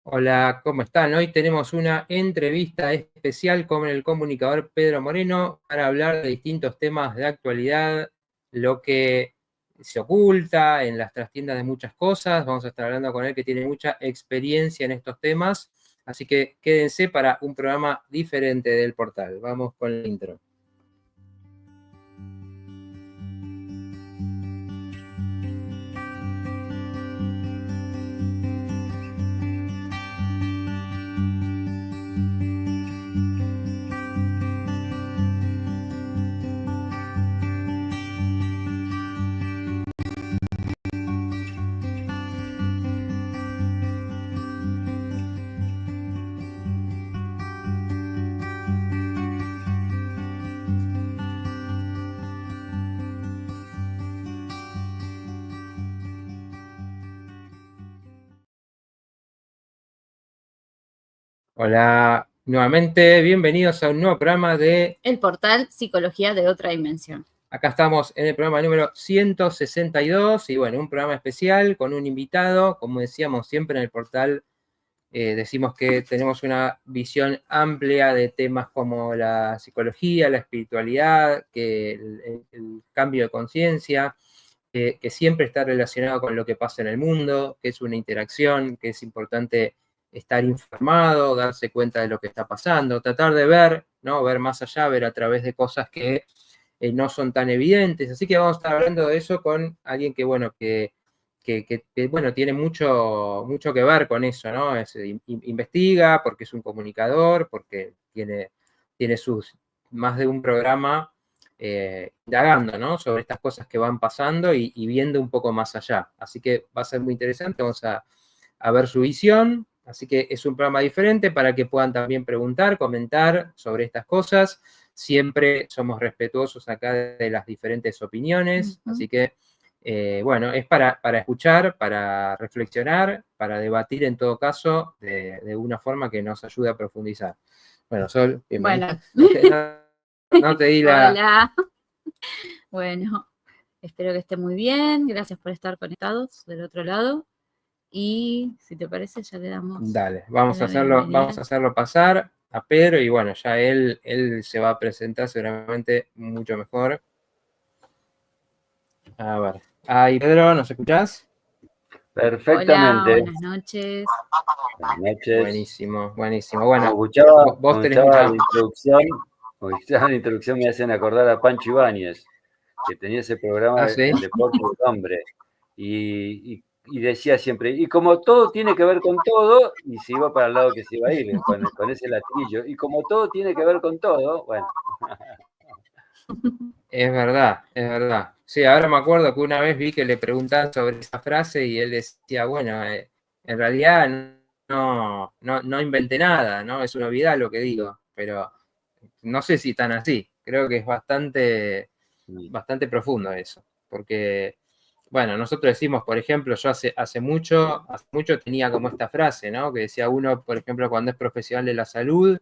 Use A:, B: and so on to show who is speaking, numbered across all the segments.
A: Hola, ¿cómo están? Hoy tenemos una entrevista especial con el comunicador Pedro Moreno para hablar de distintos temas de actualidad, lo que se oculta en las trastiendas de muchas cosas. Vamos a estar hablando con él que tiene mucha experiencia en estos temas, así que quédense para un programa diferente del portal. Vamos con el intro. Hola, nuevamente, bienvenidos a un nuevo programa de
B: El portal Psicología de Otra Dimensión.
A: Acá estamos en el programa número 162 y bueno, un programa especial con un invitado. Como decíamos siempre en el portal, decimos que tenemos una visión amplia de temas como la psicología, la espiritualidad, que el cambio de conciencia, que siempre está relacionado con lo que pasa en el mundo, que es una interacción, que es importante estar informado, darse cuenta de lo que está pasando, tratar de ver, ¿no? Ver más allá, ver a través de cosas que no son tan evidentes. Así que vamos a estar hablando de eso con alguien que, bueno, bueno, tiene mucho que ver con eso, ¿no? Investiga porque es un comunicador, porque tiene sus más de un programa indagando, ¿no? Sobre estas cosas que van pasando y viendo un poco más allá. Así que va a ser muy interesante, vamos a ver su visión. Así que es un programa diferente para que puedan también preguntar, comentar sobre estas cosas. Siempre somos respetuosos acá de las diferentes opiniones, así que, bueno, es para escuchar, para reflexionar, para debatir en todo caso, de una forma que nos ayude a profundizar. Bueno, Sol, bienvenida.
B: Bueno.
A: No te di la...
B: Hola. Bueno, espero que esté muy bien. Gracias por estar conectados del otro lado. Y si te parece, ya le damos.
A: Dale, vamos a hacerlo pasar a Pedro y bueno, ya él se va a presentar seguramente mucho mejor. A ver. Ahí, Pedro, ¿nos escuchás?
B: Perfectamente. Hola, buenas noches.
C: Buenas noches.
A: Buenísimo, buenísimo. Bueno,
C: vos tenés mucha... la introducción me hacen acordar a Pancho Ibáñez, que tenía ese programa
A: ¿sí?
C: El Deporte del Hombre. Y decía siempre, y como todo tiene que ver con todo, y se iba para el lado que se iba a ir, con ese latrillo. Y como todo tiene que ver con todo, bueno.
A: Es verdad, es verdad. Sí, ahora me acuerdo que una vez vi que le preguntaban sobre esa frase y él decía, bueno, en realidad no inventé nada, ¿no? Es una novedad lo que digo, pero no sé si tan así. Creo que es bastante profundo eso, porque, bueno, nosotros decimos, por ejemplo, yo hace mucho tenía como esta frase, ¿no? Que decía uno, por ejemplo, cuando es profesional de la salud,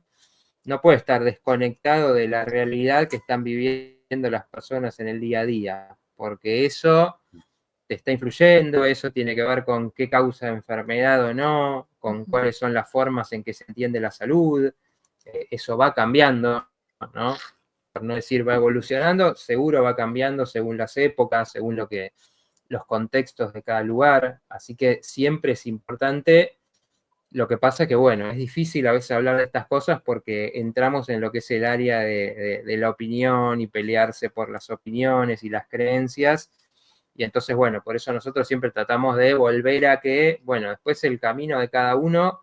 A: no puede estar desconectado de la realidad que están viviendo las personas en el día a día, porque eso te está influyendo, eso tiene que ver con qué causa enfermedad o no, con cuáles son las formas en que se entiende la salud, eso va cambiando, ¿no? Por no decir va evolucionando, seguro va cambiando según las épocas, según los contextos de cada lugar, así que siempre es importante. Lo que pasa es que, bueno, es difícil a veces hablar de estas cosas porque entramos en lo que es el área de la opinión y pelearse por las opiniones y las creencias. Y entonces, bueno, por eso nosotros siempre tratamos de volver a que, bueno, después el camino de cada uno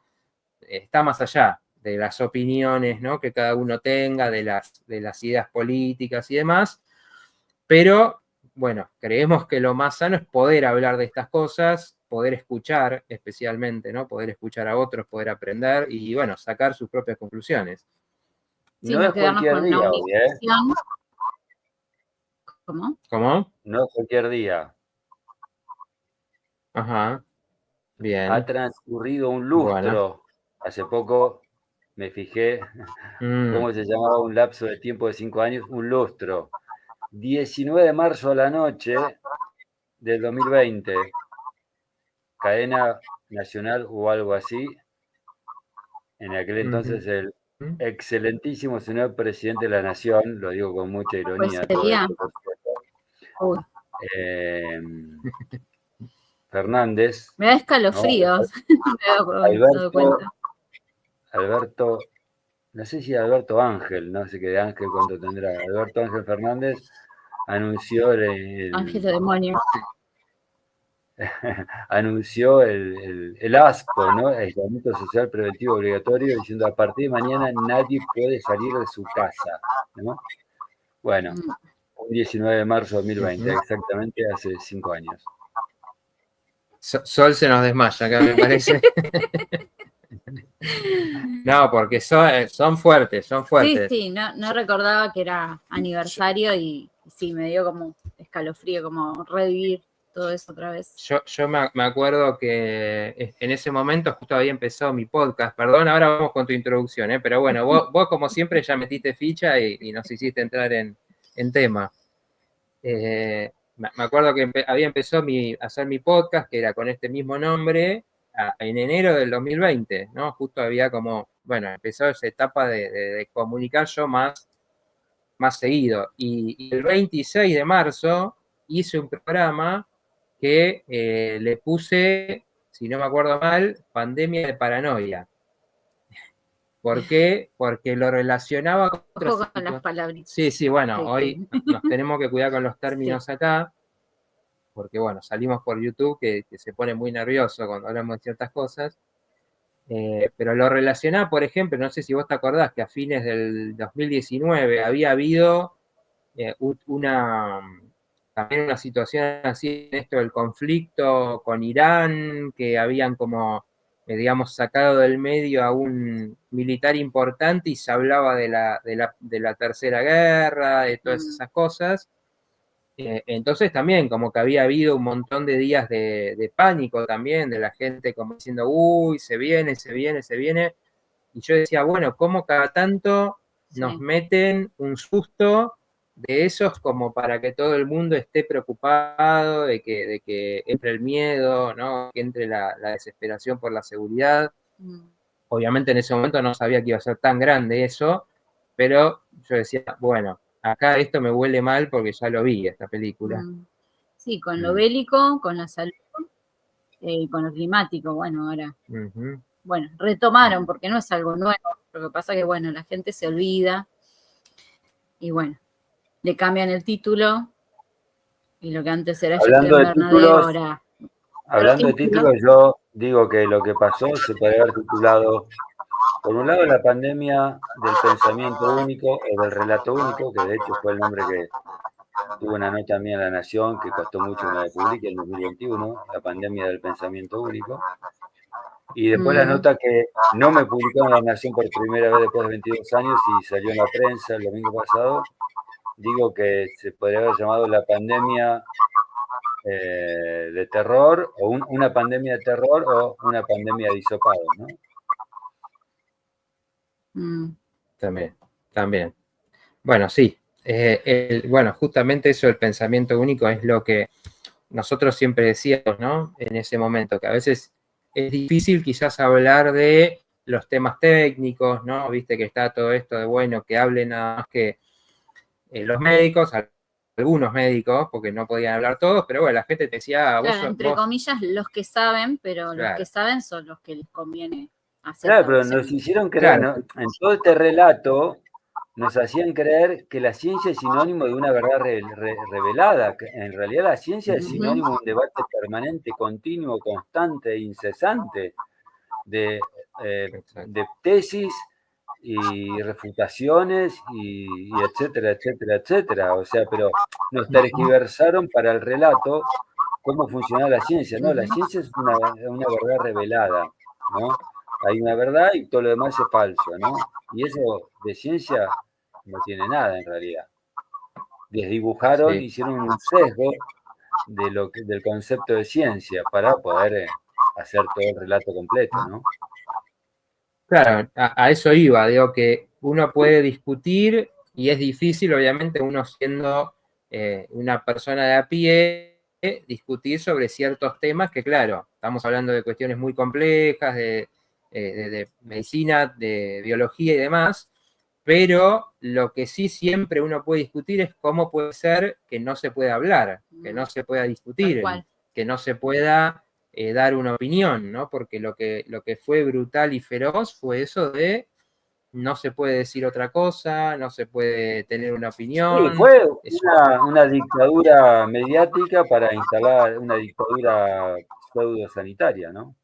A: está más allá de las opiniones, ¿no? Que cada uno tenga, de las ideas políticas y demás. Pero, bueno, creemos que lo más sano es poder hablar de estas cosas, poder escuchar especialmente, ¿no? Poder escuchar a otros, poder aprender y, bueno, sacar sus propias conclusiones.
B: Sí, no es cualquier día hoy, ¿eh?
A: ¿Cómo?
C: No es cualquier día.
A: Ajá, bien.
C: Ha transcurrido un lustro. Bueno. Hace poco me fijé cómo se llamaba un lapso de tiempo de 5 años, un lustro. 19 de marzo a la noche del 2020, cadena nacional o algo así, en aquel entonces el excelentísimo señor presidente de la Nación, lo digo con mucha ironía,
B: Pues sería.
C: Fernández.
B: Me da escalofríos.
C: Alberto, no sé si Alberto Ángel, no sé qué de Ángel cuánto tendrá. Alberto Ángel Fernández anunció
B: Ángel de demonio.
C: anunció el ASPO, ¿no? Aislamiento social preventivo obligatorio, diciendo a partir de mañana nadie puede salir de su casa, ¿no? Bueno, un 19 de marzo de 2020, exactamente hace 5 años.
A: Sol se nos desmaya acá, me parece. No, porque son fuertes, son fuertes.
B: Sí, no recordaba que era aniversario y sí, me dio como escalofrío, como revivir todo eso otra vez.
A: Yo me acuerdo que en ese momento justo había empezado mi podcast. Perdón, ahora vamos con tu introducción, pero bueno, vos como siempre ya metiste ficha y nos hiciste entrar en tema. Me acuerdo que había empezado a hacer mi podcast, que era con este mismo nombre, en enero del 2020, ¿no? Justo había como, bueno, empezó esa etapa de comunicar yo más seguido. Y el 26 de marzo hice un programa que le puse, si no me acuerdo mal, Pandemia de Paranoia. ¿Por qué? Porque lo relacionaba con
B: Ojo con las palabras.
A: Sí, bueno, hoy nos tenemos que cuidar con los términos acá, porque bueno, salimos por YouTube que se pone muy nervioso cuando hablamos de ciertas cosas. Pero lo relacionaba, por ejemplo, no sé si vos te acordás que a fines del 2019 había habido también una situación así en esto del conflicto con Irán, que habían como, digamos, sacado del medio a un militar importante y se hablaba de la Tercera Guerra, de todas esas cosas. Entonces también como que había habido un montón de días de pánico también, de la gente como diciendo, uy, se viene. Y yo decía, bueno, ¿cómo cada tanto nos meten un susto de esos como para que todo el mundo esté preocupado, de que entre el miedo, ¿no? Que entre la desesperación por la seguridad? Obviamente en ese momento no sabía que iba a ser tan grande eso, pero yo decía, bueno, acá esto me huele mal porque ya lo vi, esta película.
B: Sí, con lo bélico, con la salud, con lo climático, bueno, ahora. Bueno, retomaron porque no es algo nuevo. Lo que pasa que, bueno, la gente se olvida y, bueno, le cambian el título y lo que antes era
C: Hablando de títulos,
B: ahora.
C: Hablando de títulos, yo digo que lo que pasó se puede haber titulado, por un lado, la pandemia del pensamiento único o del relato único, que de hecho fue el nombre que tuvo una nota mía en La Nación, que costó mucho que me la publique en 2021, la pandemia del pensamiento único. Y después la nota que no me publicó en La Nación por primera vez después de 22 años y salió en la prensa el domingo pasado, digo que se podría haber llamado la pandemia de terror, o una pandemia de terror o una pandemia de hisopado, ¿no?
A: También. Bueno, sí. Bueno, justamente eso del pensamiento único es lo que nosotros siempre decíamos, ¿no? En ese momento, que a veces es difícil quizás hablar de los temas técnicos, ¿no? Viste que está todo esto de, bueno, que hablen nada más que los médicos, algunos médicos, porque no podían hablar todos, pero bueno, la gente te decía...
B: Claro, entre comillas, los que saben, pero los que saben son los que les conviene hacer.
C: Claro, pero nos hicieron creer, ¿no? En todo este relato, nos hacían creer que la ciencia es sinónimo de una verdad revelada. Que en realidad la ciencia es sinónimo de un debate permanente, continuo, constante e incesante de tesis y refutaciones y etcétera, etcétera, etcétera. O sea, pero nos tergiversaron para el relato cómo funcionaba la ciencia. No, la ciencia es una verdad revelada, ¿no? Hay una verdad y todo lo demás es falso, ¿no? Y eso de ciencia no tiene nada en realidad. Desdibujaron, hicieron un sesgo del concepto de ciencia para poder hacer todo el relato completo, ¿no?
A: Claro, a eso iba, digo que uno puede discutir y es difícil, obviamente, uno siendo una persona de a pie, discutir sobre ciertos temas que, claro, estamos hablando de cuestiones muy complejas, de de medicina, de biología y demás, pero lo que sí siempre uno puede discutir es cómo puede ser que no se pueda hablar, que no se pueda discutir, que no se pueda dar una opinión, ¿no? Porque lo que fue brutal y feroz fue eso de no se puede decir otra cosa, no se puede tener una opinión.
C: Sí, fue una dictadura mediática para instalar una dictadura pseudo-sanitaria, ¿no?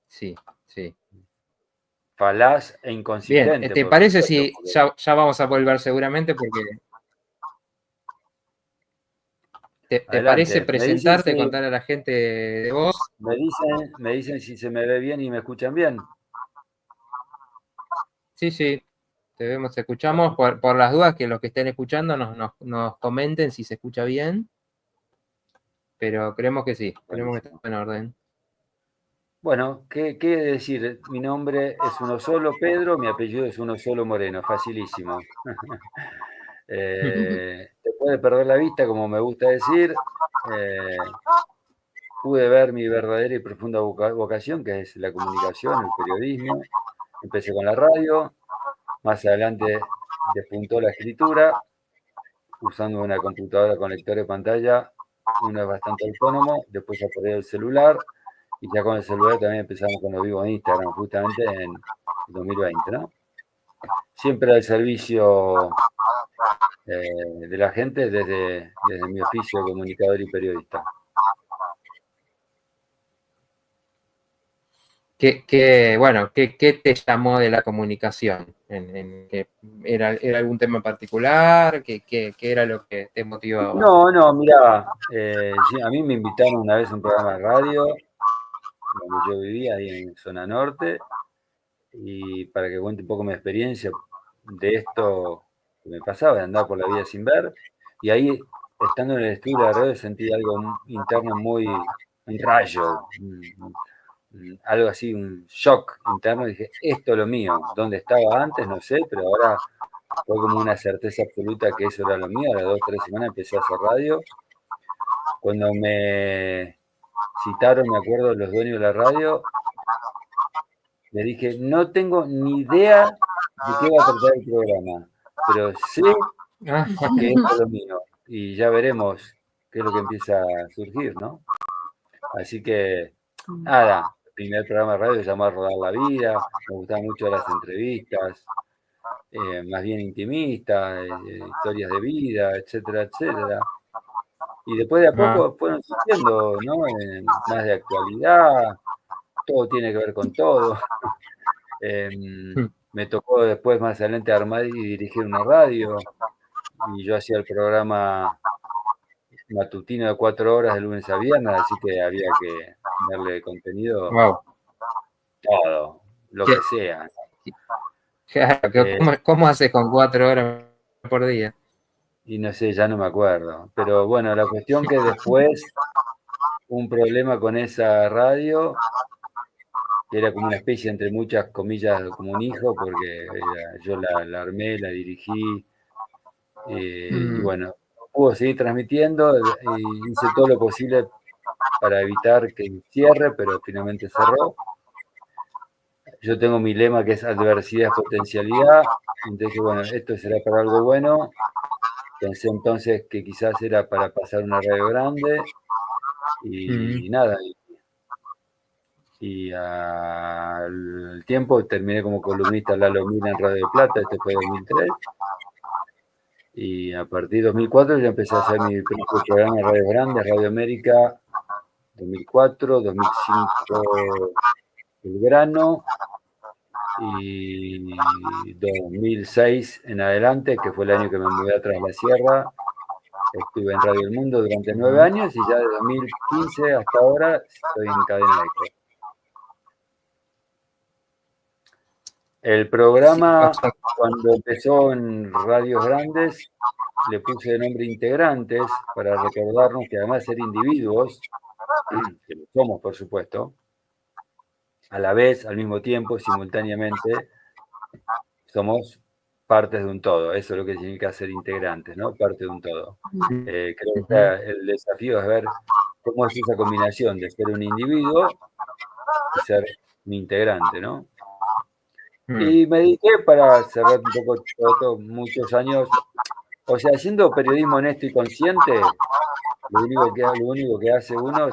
A: Sí, sí.
C: Falaz e inconsistente.
A: Bien, ¿te parece si ya vamos a volver seguramente porque... ¿Te parece presentarte, contar a la gente de vos?
C: Me dicen si se me ve bien y me escuchan bien.
A: Sí, te vemos, te escuchamos. Por las dudas que los que estén escuchando nos comenten si se escucha bien. Pero creemos que sí, creemos que está en orden.
C: Bueno, ¿qué decir? Mi nombre es uno solo, Pedro, mi apellido es uno solo, Moreno, facilísimo. Te puede perder la vista, como me gusta decir. Pude ver mi verdadera y profunda vocación, que es la comunicación, el periodismo. Empecé con la radio, más adelante despuntó la escritura, usando una computadora con lector de pantalla, uno es bastante autónomo, después apareció el celular, y ya con el celular también empezamos con los vivos en Instagram, justamente en 2020, ¿no? Siempre al servicio de la gente desde mi oficio de comunicador y periodista.
A: ¿Qué te llamó de la comunicación? ¿Era algún tema en particular? ¿Qué era lo que te motivaba?
C: No, mira, a mí me invitaron una vez a un programa de radio, donde yo vivía, ahí en Zona Norte, y para que cuente un poco mi experiencia de esto que me pasaba, de andar por la vida sin ver, y ahí, estando en el estudio de la radio, sentí algo interno muy, un rayo, algo así, un shock interno, y dije, esto es lo mío, ¿dónde estaba antes? No sé, pero ahora fue como una certeza absoluta que eso era lo mío. A las 2 o 3 semanas empecé a hacer radio. Cuando me citaron, me acuerdo, los dueños de la radio, les dije, no tengo ni idea de qué va a tratar el programa, pero sé que esto es lo mío, y ya veremos qué es lo que empieza a surgir, ¿no? Así que, nada, el primer programa de radio se llamó Rodar la Vida, me gustaban mucho las entrevistas, más bien intimistas, historias de vida, etcétera, etcétera. Y después de a poco fueron surgiendo, ¿no? Más de actualidad, todo tiene que ver con todo. Me tocó después, más adelante, armar y dirigir una radio, y yo hacía el programa matutino de 4 horas de lunes a viernes, así que había que darle contenido todo, lo que sea.
A: Claro, ¿cómo haces con 4 horas por día?
C: Y no sé, ya no me acuerdo. Pero bueno, la cuestión que después un problema con esa radio, que era como una especie, entre muchas comillas, como un hijo, porque yo la armé, la dirigí, y bueno, pudo seguir transmitiendo, y hice todo lo posible para evitar que cierre, pero finalmente cerró. Yo tengo mi lema que es adversidad es potencialidad, entonces bueno, esto será para algo bueno. Pensé entonces que quizás era para pasar una radio grande, y nada, y al tiempo terminé como columnista La Lomina en Radio de Plata, este fue 2003, y a partir de 2004 ya empecé a hacer mi propio programa de Radio Grande, Radio América, 2004, 2005 El Grano, y 2006 en adelante, que fue el año que me mudé a Tras la Sierra, estuve en Radio El Mundo durante 9 años, y ya de 2015 hasta ahora estoy en Cadena Eco. El programa, cuando empezó en radios grandes, le puse de nombre Integrantes, para recordarnos que además de ser individuos, que lo somos por supuesto, a la vez, al mismo tiempo, simultáneamente, somos partes de un todo. Eso es lo que significa ser integrantes, ¿no? Parte de un todo. Creo que el desafío es ver cómo es esa combinación de ser un individuo y ser un integrante, ¿no? Y me dediqué, para cerrar un poco todo, muchos años, o sea, haciendo periodismo honesto y consciente, lo único que hace uno,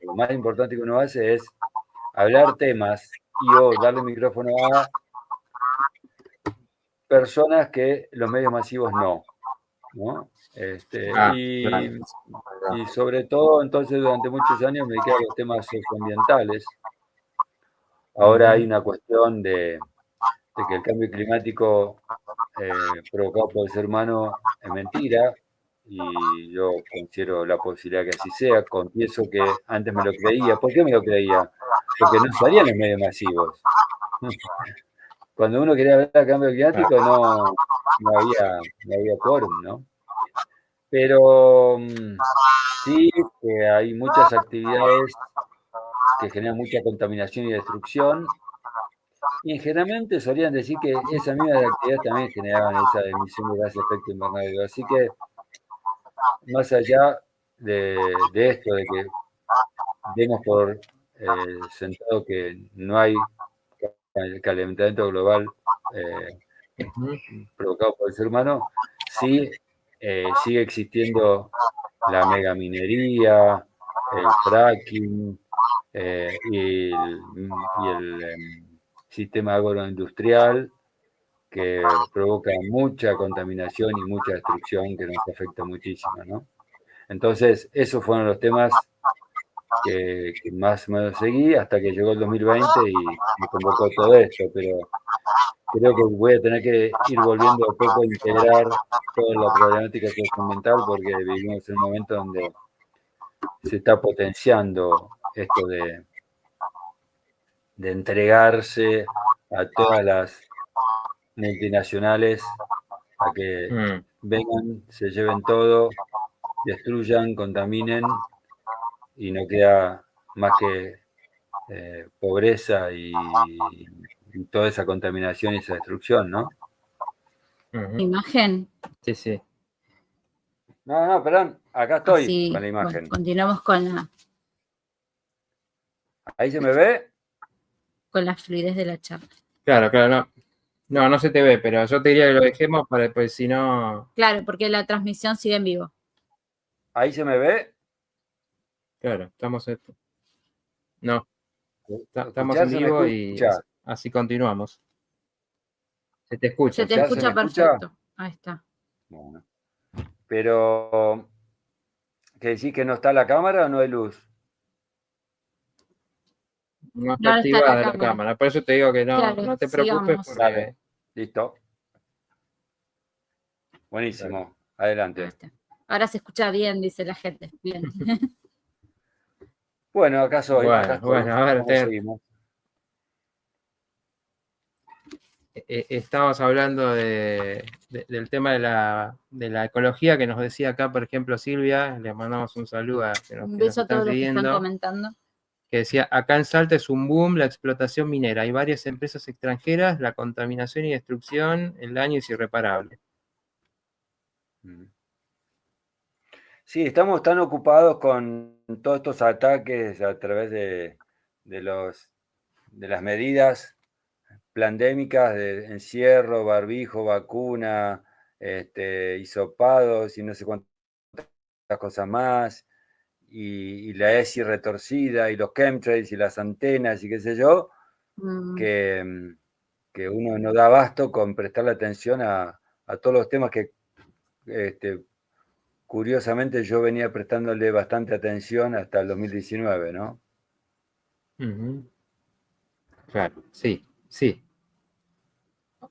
C: lo más importante que uno hace es hablar temas o darle micrófono a personas que los medios masivos no. Y sobre todo, entonces, durante muchos años me dediqué a los temas socioambientales. Ahora hay una cuestión de que el cambio climático provocado por el ser humano es mentira, y yo considero la posibilidad que así sea. Confieso que antes me lo creía. ¿Por qué me lo creía? Porque no salían los medios masivos. Cuando uno quería hablar del cambio climático no había quórum, ¿no? Pero sí que hay muchas actividades que generan mucha contaminación y destrucción, y generalmente solían decir que esas mismas actividades también generaban esa emisión de gases de efecto invernadero. Así que, más allá de esto, de que demos por sentado que no hay calentamiento global provocado por el ser humano, sí sigue existiendo la megaminería, el fracking y el sistema agroindustrial, que provoca mucha contaminación y mucha destrucción que nos afecta muchísimo, ¿no? Entonces, esos fueron los temas que más o menos seguí hasta que llegó el 2020 y me convocó todo esto, pero creo que voy a tener que ir volviendo a poco a integrar toda la problemática socioambiental, porque vivimos en un momento donde se está potenciando esto de entregarse a todas las multinacionales a que vengan, se lleven todo, destruyan, contaminen, y no queda más que pobreza y toda esa contaminación y esa destrucción, ¿no?
B: Imagen.
A: Sí, sí.
C: No, perdón, acá estoy con la imagen.
B: Bueno, continuamos con la...
C: ¿Ahí se me ve?
B: Con la fluidez de la charla.
A: Claro, no se te ve, pero yo te diría que lo dejemos para después, si no...
B: Claro, porque la transmisión sigue en vivo.
C: ¿Ahí se me ve?
A: Claro, estamos... No, estamos
C: ¿Escuchar?
A: en
C: ¿Se me
A: vivo y
C: escucha?
A: así continuamos. Se te escucha.
B: Se te escucha perfecto. Ahí está.
C: Bueno. Pero, ¿qué decís, que no está la cámara o no hay luz?
A: No está activada la cámara. Por eso te digo que no te preocupes.
B: Sigamos.
C: Dale, listo. Buenísimo, adelante.
B: Ahora se escucha bien, dice la gente. Bien.
C: Bueno, acá soy.
A: Bueno, a ver,
C: seguimos.
A: Estamos hablando del tema de la ecología, que nos decía acá, por ejemplo, Silvia. Le mandamos un saludo a que
B: un beso a todos los que están comentando.
A: Que decía, acá en Salta es un boom la explotación minera. Hay varias empresas extranjeras, la contaminación y destrucción, el daño es irreparable.
C: Sí, estamos tan ocupados con todos estos ataques a través de las medidas pandémicas de encierro, barbijo, vacuna, hisopados y no sé cuántas cosas más, y la ESI retorcida, y los chemtrails y las antenas y qué sé yo, que uno no da abasto con prestarle atención a todos los temas que curiosamente yo venía prestándole bastante atención hasta el 2019, ¿no?
A: Claro, sí.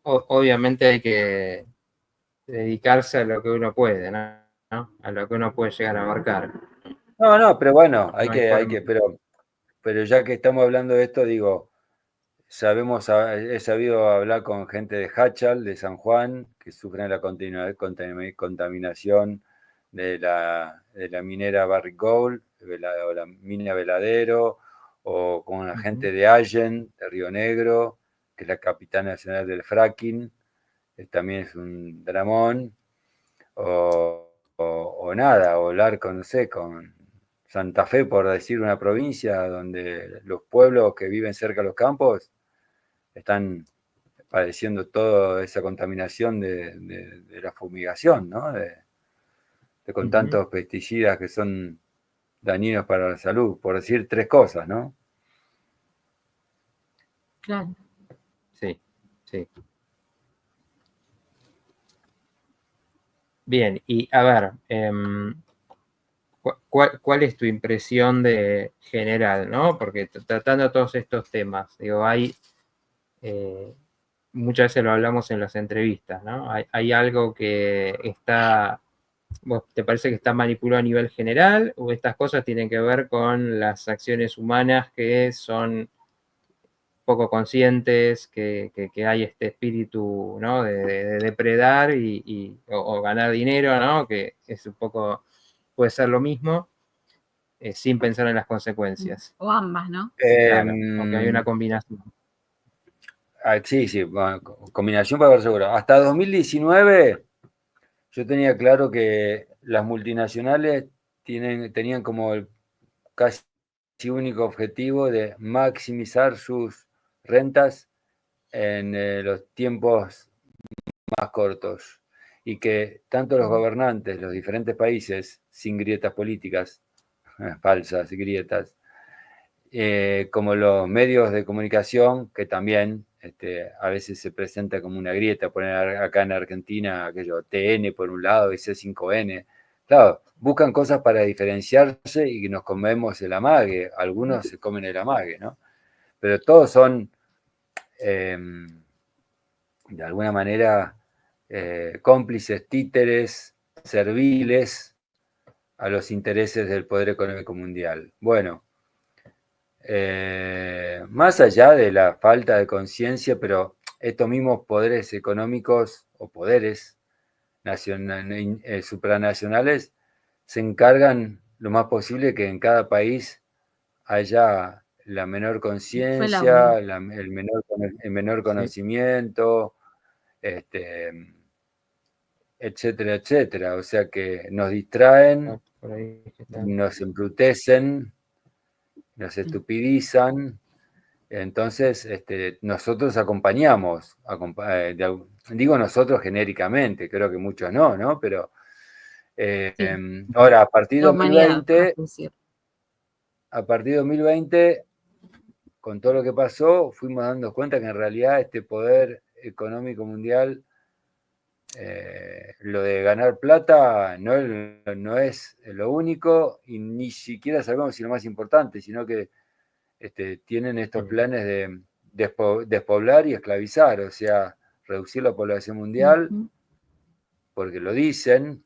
A: Obviamente hay que dedicarse a lo que uno puede, ¿no? A lo que uno puede llegar a abarcar.
C: No, pero bueno, pero ya que estamos hablando de esto, digo, he sabido hablar con gente de Hachal, de San Juan, que sufren la contaminación de la minera Barrick Gold, o la mina Veladero, o con la gente de Allen, de Río Negro, que es la capital nacional del fracking, también es un dramón, o nada, o hablar con, no sé, con Santa Fe, por decir una provincia, donde los pueblos que viven cerca de los campos están padeciendo toda esa contaminación de la fumigación, ¿no? Con tantos pesticidas que son dañinos para la salud, por decir 3 cosas, ¿no?
B: Claro.
A: Sí, sí. Bien, y a ver, ¿cuál es tu impresión de general, ¿no? Porque tratando todos estos temas, digo, hay, muchas veces lo hablamos en las entrevistas, ¿no? Hay algo que está, ¿vos te parece que está manipulado a nivel general o estas cosas tienen que ver con las acciones humanas que son poco conscientes, que hay este espíritu, ¿no? de depredar o ganar dinero, ¿no? Que es un poco, puede ser lo mismo, sin pensar en las consecuencias.
B: O ambas, ¿no?
A: Claro, aunque hay una combinación.
C: Sí, bueno, combinación para ver seguro. Hasta 2019 yo tenía claro que las multinacionales tenían como el casi único objetivo de maximizar sus rentas en los tiempos más cortos y que tanto los gobernantes, los diferentes países, sin grietas políticas, falsas grietas, como los medios de comunicación, que también a veces se presenta como una grieta, poner acá en Argentina aquello TN por un lado y C5N. Claro, buscan cosas para diferenciarse y nos comemos el amague. Algunos se comen el amague, ¿no? Pero todos son, de alguna manera, cómplices, títeres, serviles a los intereses del poder económico mundial. Bueno, más allá de la falta de conciencia, pero estos mismos poderes económicos o poderes supranacionales se encargan lo más posible que en cada país haya la menor conciencia, el menor conocimiento, etcétera, etcétera. O sea que nos distraen, nos embrutecen, nos estupidizan. Entonces, nosotros acompañamos, digo nosotros genéricamente, creo que muchos no, pero ahora, a partir de 2020, con todo lo que pasó, fuimos dando cuenta que en realidad este poder económico mundial, lo de ganar plata no es lo único y ni siquiera sabemos si lo más importante, sino que tienen estos planes de despoblar y esclavizar, o sea, reducir la población mundial, porque lo dicen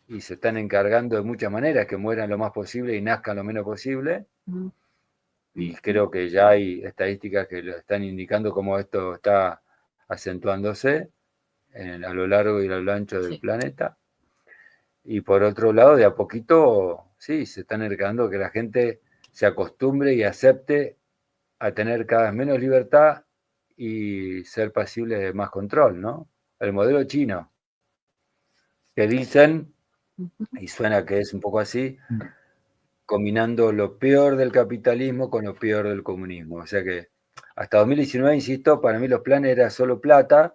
C: y se están encargando de muchas maneras, que mueran lo más posible y nazcan lo menos posible. Y creo que ya hay estadísticas que lo están indicando cómo esto está acentuándose a lo largo y a lo ancho del planeta. Y por otro lado, de a poquito, sí, se están encargando que la gente se acostumbre y acepte a tener cada vez menos libertad y ser pasible de más control, ¿no? El modelo chino, que dicen, y suena que es un poco así, combinando lo peor del capitalismo con lo peor del comunismo. O sea que hasta 2019, insisto, para mí los planes era solo plata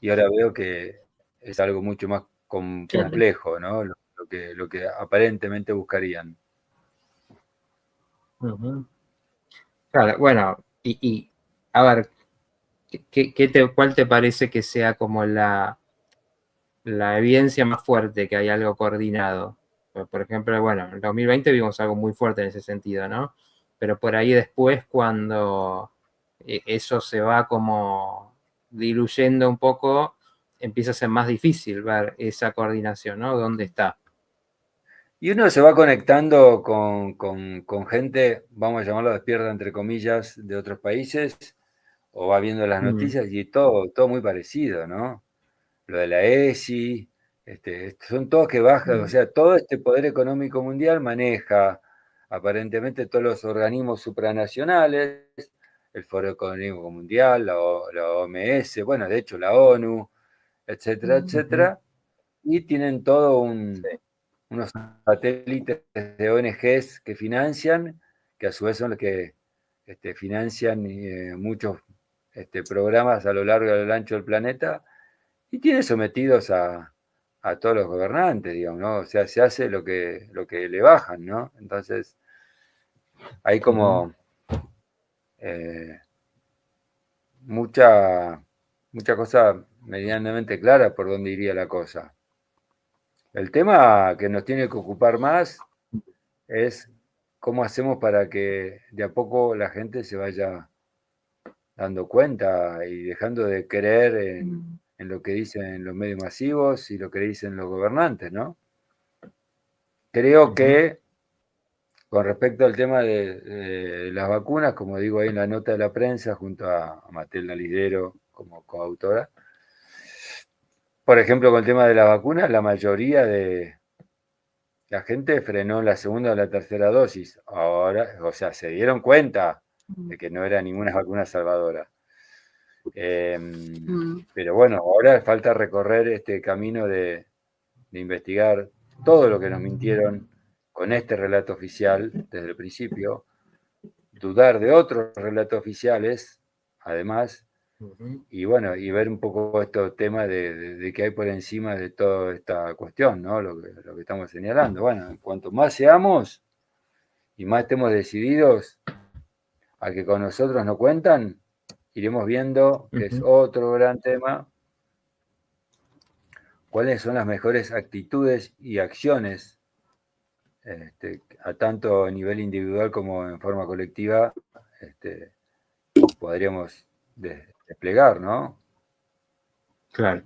C: y ahora veo que es algo mucho más complejo, ¿no? Lo que aparentemente buscarían.
A: Claro, bueno, y a ver, ¿cuál te parece que sea como la evidencia más fuerte que hay algo coordinado? Por ejemplo, bueno, en 2020 vimos algo muy fuerte en ese sentido, ¿no? Pero por ahí después, cuando eso se va como diluyendo un poco, empieza a ser más difícil ver esa coordinación, ¿no? ¿Dónde está?
C: Y uno se va conectando con gente, vamos a llamarlo despierta entre comillas, de otros países, o va viendo las noticias y todo muy parecido, ¿no? Lo de la ESI, son todos que bajan, o sea, todo este poder económico mundial maneja aparentemente todos los organismos supranacionales, el Foro Económico Mundial, la OMS, bueno, de hecho la ONU, etcétera, etcétera, y tienen todo unos satélites de ONGs que financian, que a su vez son los que financian muchos programas a lo largo y a lo ancho del planeta, y tiene sometidos a todos los gobernantes, digamos, ¿no? O sea, se hace lo que le bajan, ¿no? Entonces, hay como mucha cosa medianamente clara por dónde iría la cosa. El tema que nos tiene que ocupar más es cómo hacemos para que de a poco la gente se vaya dando cuenta y dejando de creer en lo que dicen los medios masivos y lo que dicen los gobernantes, ¿no? Creo que con respecto al tema de las vacunas, como digo ahí en la nota de la prensa, junto a Matilda Lidero como coautora, por ejemplo, con el tema de las vacunas, la mayoría de la gente frenó la segunda o la tercera dosis. Ahora, o sea, se dieron cuenta de que no era ninguna vacuna salvadora. Pero bueno, ahora falta recorrer este camino de investigar todo lo que nos mintieron con este relato oficial desde el principio, dudar de otros relatos oficiales, además, y bueno, y ver un poco estos temas de que hay por encima de toda esta cuestión, ¿no? Lo que estamos señalando. Bueno, cuanto más seamos y más estemos decididos a que con nosotros no cuentan, iremos viendo que es otro gran tema. ¿Cuáles son las mejores actitudes y acciones, a tanto a nivel individual como en forma colectiva, podríamos desplegar, ¿no?
A: Claro.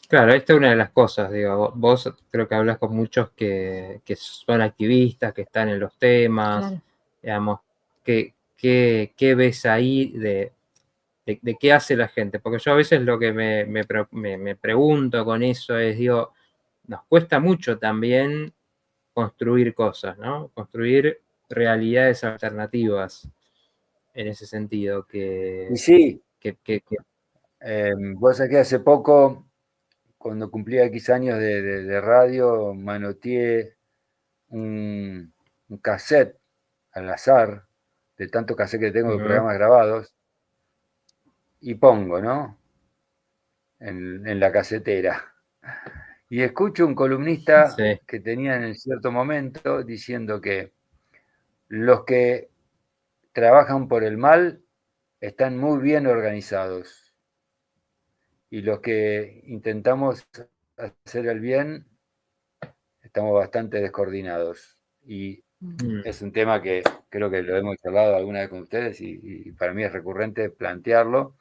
A: Claro, esta es una de las cosas, digo, vos creo que hablas con muchos que son activistas, que están en los temas, claro. Digamos, ¿qué ves ahí de qué hace la gente? Porque yo a veces lo que me pregunto con eso es, digo, nos cuesta mucho también construir cosas, ¿no? Construir realidades alternativas en ese sentido.
C: Y sí, vos sabés que hace poco, cuando cumplía X años de radio, manoteé un cassette al azar, de tanto cassette que tengo de programas grabados, y pongo, ¿no? En la casetera. Y escucho un columnista que tenía en cierto momento diciendo que los que trabajan por el mal están muy bien organizados y los que intentamos hacer el bien estamos bastante descoordinados. Y es un tema que creo que lo hemos charlado alguna vez con ustedes y para mí es recurrente plantearlo.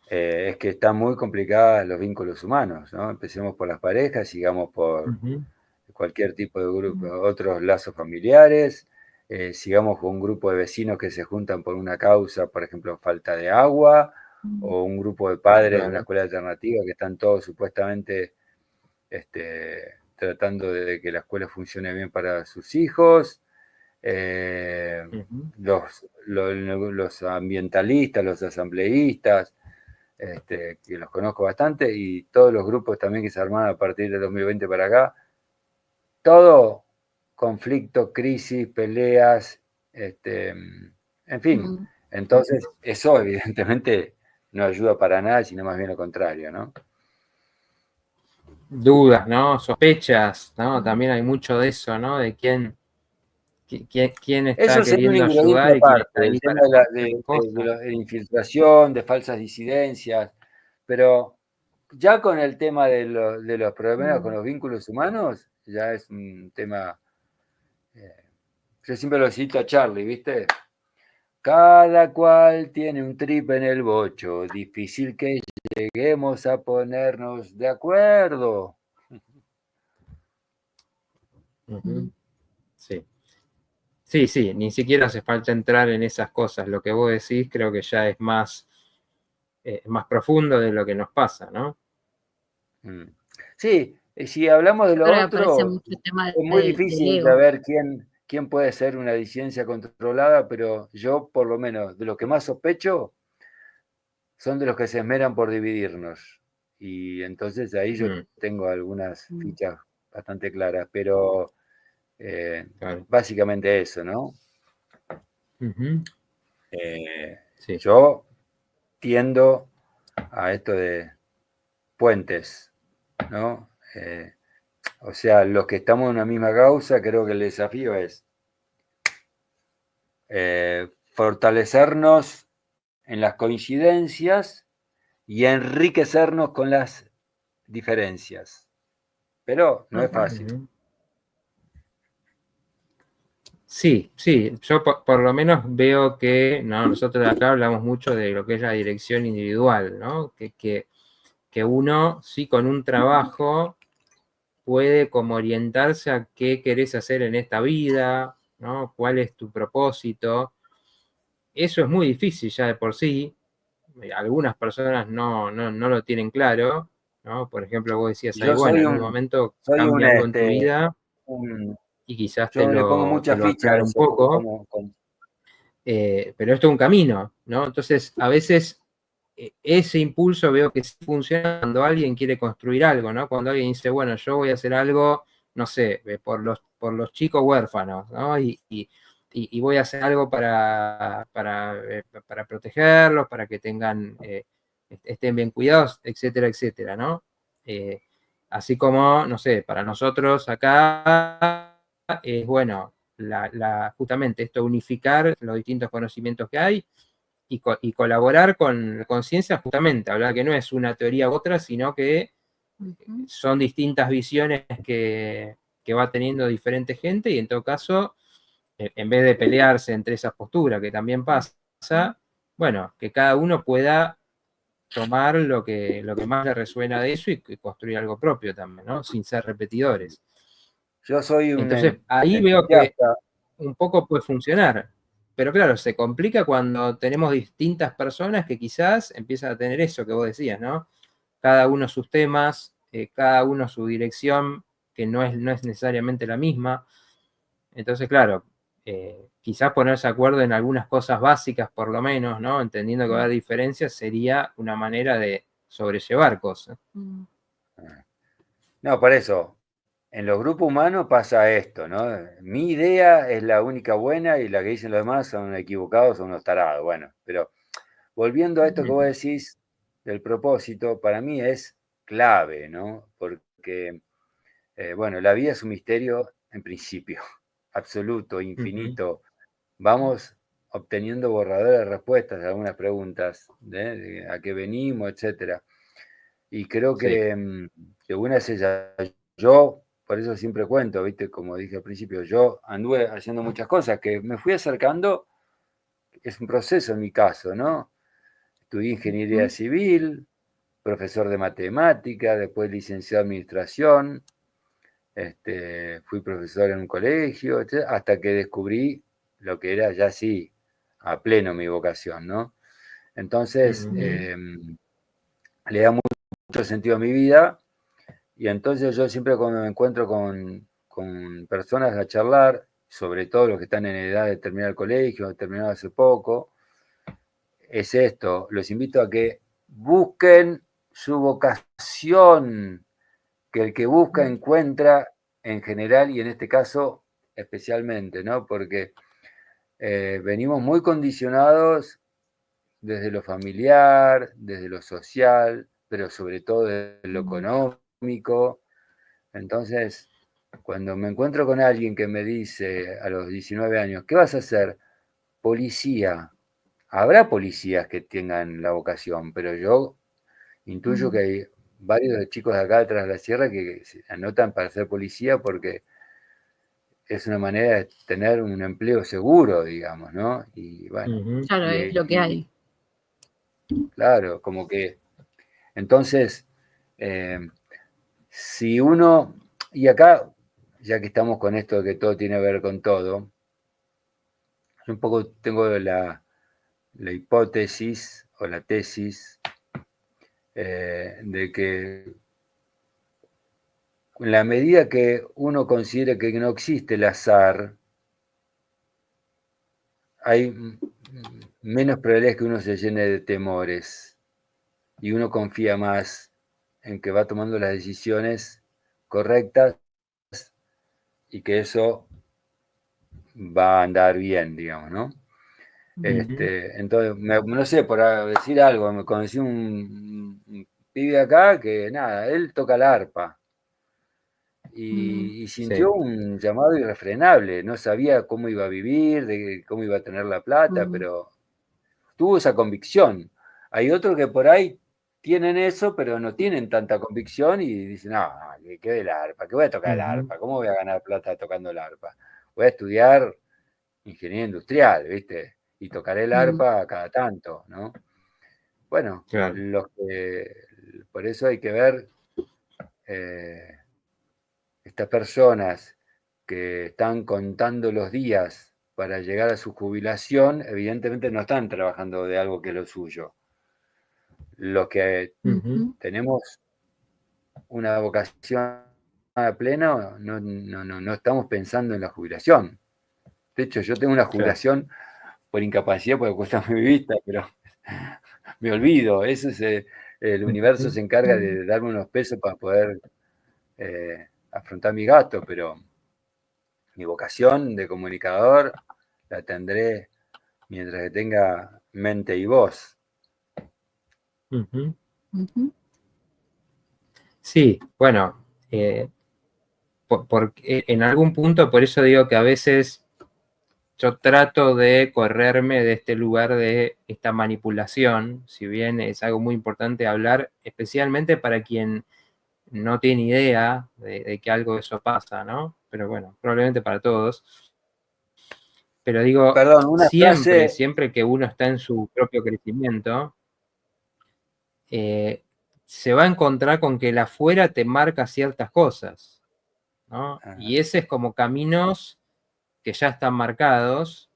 C: Es que están muy complicados los vínculos humanos, ¿no? Empecemos por las parejas, sigamos por cualquier tipo de grupo, otros lazos familiares, sigamos con un grupo de vecinos que se juntan por una causa, por ejemplo, falta de agua, o un grupo de padres de una escuela alternativa que están todos supuestamente tratando de que la escuela funcione bien para sus hijos. Los ambientalistas, los asambleístas, que los conozco bastante, y todos los grupos también que se armaron a partir del 2020 para acá, todo conflicto, crisis, peleas, en fin. Entonces, eso evidentemente no ayuda para nada, sino más bien lo contrario, ¿no?
A: Dudas, ¿no? Sospechas, ¿no? También hay mucho de eso, ¿no? De quién está
C: eso
A: queriendo ayudar y quién está ahí
C: el tema
A: para
C: de la infiltración, de falsas disidencias, pero ya con el tema de los problemas con los vínculos humanos, ya es un tema, yo siempre lo cito a Charlie, ¿viste? Cada cual tiene un trip en el bocho, difícil que lleguemos a ponernos de acuerdo.
A: Sí. Sí, ni siquiera hace falta entrar en esas cosas. Lo que vos decís creo que ya es más profundo de lo que nos pasa, ¿no?
C: Sí, si hablamos de lo otro, es muy difícil saber quién puede ser una disidencia controlada, pero yo, por lo menos, de lo que más sospecho, son de los que se esmeran por dividirnos. Y entonces ahí yo tengo algunas fichas bastante claras, pero básicamente eso, ¿no?
A: Sí.
C: Yo tiendo a esto de puentes, ¿no? O sea, los que estamos en una misma causa, creo que el desafío es fortalecernos en las coincidencias y enriquecernos con las diferencias. Pero no es fácil.
A: Sí, sí, yo por lo menos veo que nosotros acá hablamos mucho de lo que es la dirección individual, ¿no? Que uno sí con un trabajo puede como orientarse a qué querés hacer en esta vida, ¿no? ¿Cuál es tu propósito? Eso es muy difícil ya de por sí. Algunas personas no lo tienen claro, ¿no? Por ejemplo, vos decías ahí,
C: Yo
A: bueno, en un momento
C: soy
A: cambia algo en tu vida
C: un
A: y quizás te
C: yo le pongo
A: lo
C: mucha ficha a
A: aclare un
C: eso,
A: poco, pero esto es un camino, ¿no? Entonces, a veces ese impulso veo que sí funciona cuando alguien quiere construir algo, ¿no? Cuando alguien dice, bueno, yo voy a hacer algo, no sé, por los chicos huérfanos, ¿no? Y voy a hacer algo para protegerlos, para que tengan, estén bien cuidados, etcétera, etcétera, ¿no? Así como, no sé, para nosotros acá es, bueno, justamente esto, unificar los distintos conocimientos que hay y colaborar con conciencia, justamente, hablar que no es una teoría u otra, sino que son distintas visiones que va teniendo diferente gente y en todo caso, en vez de pelearse entre esas posturas, que también pasa, bueno, que cada uno pueda tomar lo que más le resuena de eso y construir algo propio también, ¿no? Sin ser repetidores.
C: Yo soy un
A: Entonces, ahí veo que
C: entusiasta.
A: un poco puede funcionar. Pero claro, se complica cuando tenemos distintas personas que quizás empiezan a tener eso que vos decías, ¿no? Cada uno sus temas, cada uno su dirección, que no es necesariamente la misma. Entonces, claro, quizás ponerse de acuerdo en algunas cosas básicas, por lo menos, ¿no? Entendiendo que va a haber diferencias, sería una manera de sobrellevar cosas.
C: No, por eso, en los grupos humanos pasa esto, ¿no? Mi idea es la única buena y la que dicen los demás son equivocados, son unos tarados. Bueno, pero volviendo a esto que vos decís del propósito, para mí es clave, ¿no? Porque, bueno, la vida es un misterio en principio, absoluto, infinito. Vamos obteniendo borradores de respuestas a algunas preguntas, de a qué venimos, etcétera. Y creo que una es ella. Yo, por eso siempre cuento, ¿viste? Como dije al principio, yo anduve haciendo muchas cosas que me fui acercando, es un proceso en mi caso, ¿no? Estudié ingeniería civil, profesor de matemática, después licenciado en administración, fui profesor en un colegio, etcétera, hasta que descubrí lo que era ya sí, a pleno mi vocación, ¿no? Entonces, le da mucho sentido a mi vida. Y entonces yo siempre cuando me encuentro con personas a charlar, sobre todo los que están en edad de terminar el colegio, terminado hace poco, es esto, los invito a que busquen su vocación, que el que busca encuentra en general y en este caso especialmente, ¿no? Porque venimos muy condicionados desde lo familiar, desde lo social, pero sobre todo desde lo económico. Entonces, cuando me encuentro con alguien que me dice a los 19 años, ¿qué vas a hacer? Policía. Habrá policías que tengan la vocación, pero yo intuyo que hay varios chicos de acá detrás de la sierra que se anotan para ser policía porque es una manera de tener un empleo seguro, digamos, ¿no? Y bueno,
B: claro, es lo que hay.
C: Claro, como que entonces, si uno, y acá, ya que estamos con esto de que todo tiene que ver con todo, yo un poco tengo la hipótesis o la tesis de que en la medida que uno considere que no existe el azar, hay menos probabilidades que uno se llene de temores y uno confía más en que va tomando las decisiones correctas y que eso va a andar bien, digamos, ¿no? Entonces, no sé, por decir algo, me conocí un pibe acá que, nada, él toca la arpa y sintió un llamado irrefrenable, no sabía cómo iba a vivir, de cómo iba a tener la plata, pero tuvo esa convicción. Hay otros que por ahí tienen eso, pero no tienen tanta convicción y dicen, no, ¿qué del arpa? ¿Qué voy a tocar el arpa? ¿Cómo voy a ganar plata tocando el arpa? Voy a estudiar ingeniería industrial, ¿viste? Y tocaré el arpa cada tanto, ¿no? Bueno,
A: claro.
C: por eso hay que ver estas personas que están contando los días para llegar a su jubilación, evidentemente no están trabajando de algo que es lo suyo. Los que tenemos una vocación a pleno, no estamos pensando en la jubilación. De hecho, yo tengo una jubilación por incapacidad, porque cuesta mi vista, pero me olvido. Eso es el universo se encarga de darme unos pesos para poder afrontar mi gasto, pero mi vocación de comunicador la tendré mientras que tenga mente y voz.
A: Sí, bueno, en algún punto, por eso digo que a veces yo trato de correrme de este lugar de esta manipulación, si bien es algo muy importante hablar, especialmente para quien no tiene idea de que algo de eso pasa, ¿no? Pero bueno, probablemente para todos. Pero digo,
C: Perdón,
A: siempre que uno está en su propio crecimiento, se va a encontrar con que el afuera te marca ciertas cosas, ¿no? Y ese es como caminos que ya están marcados,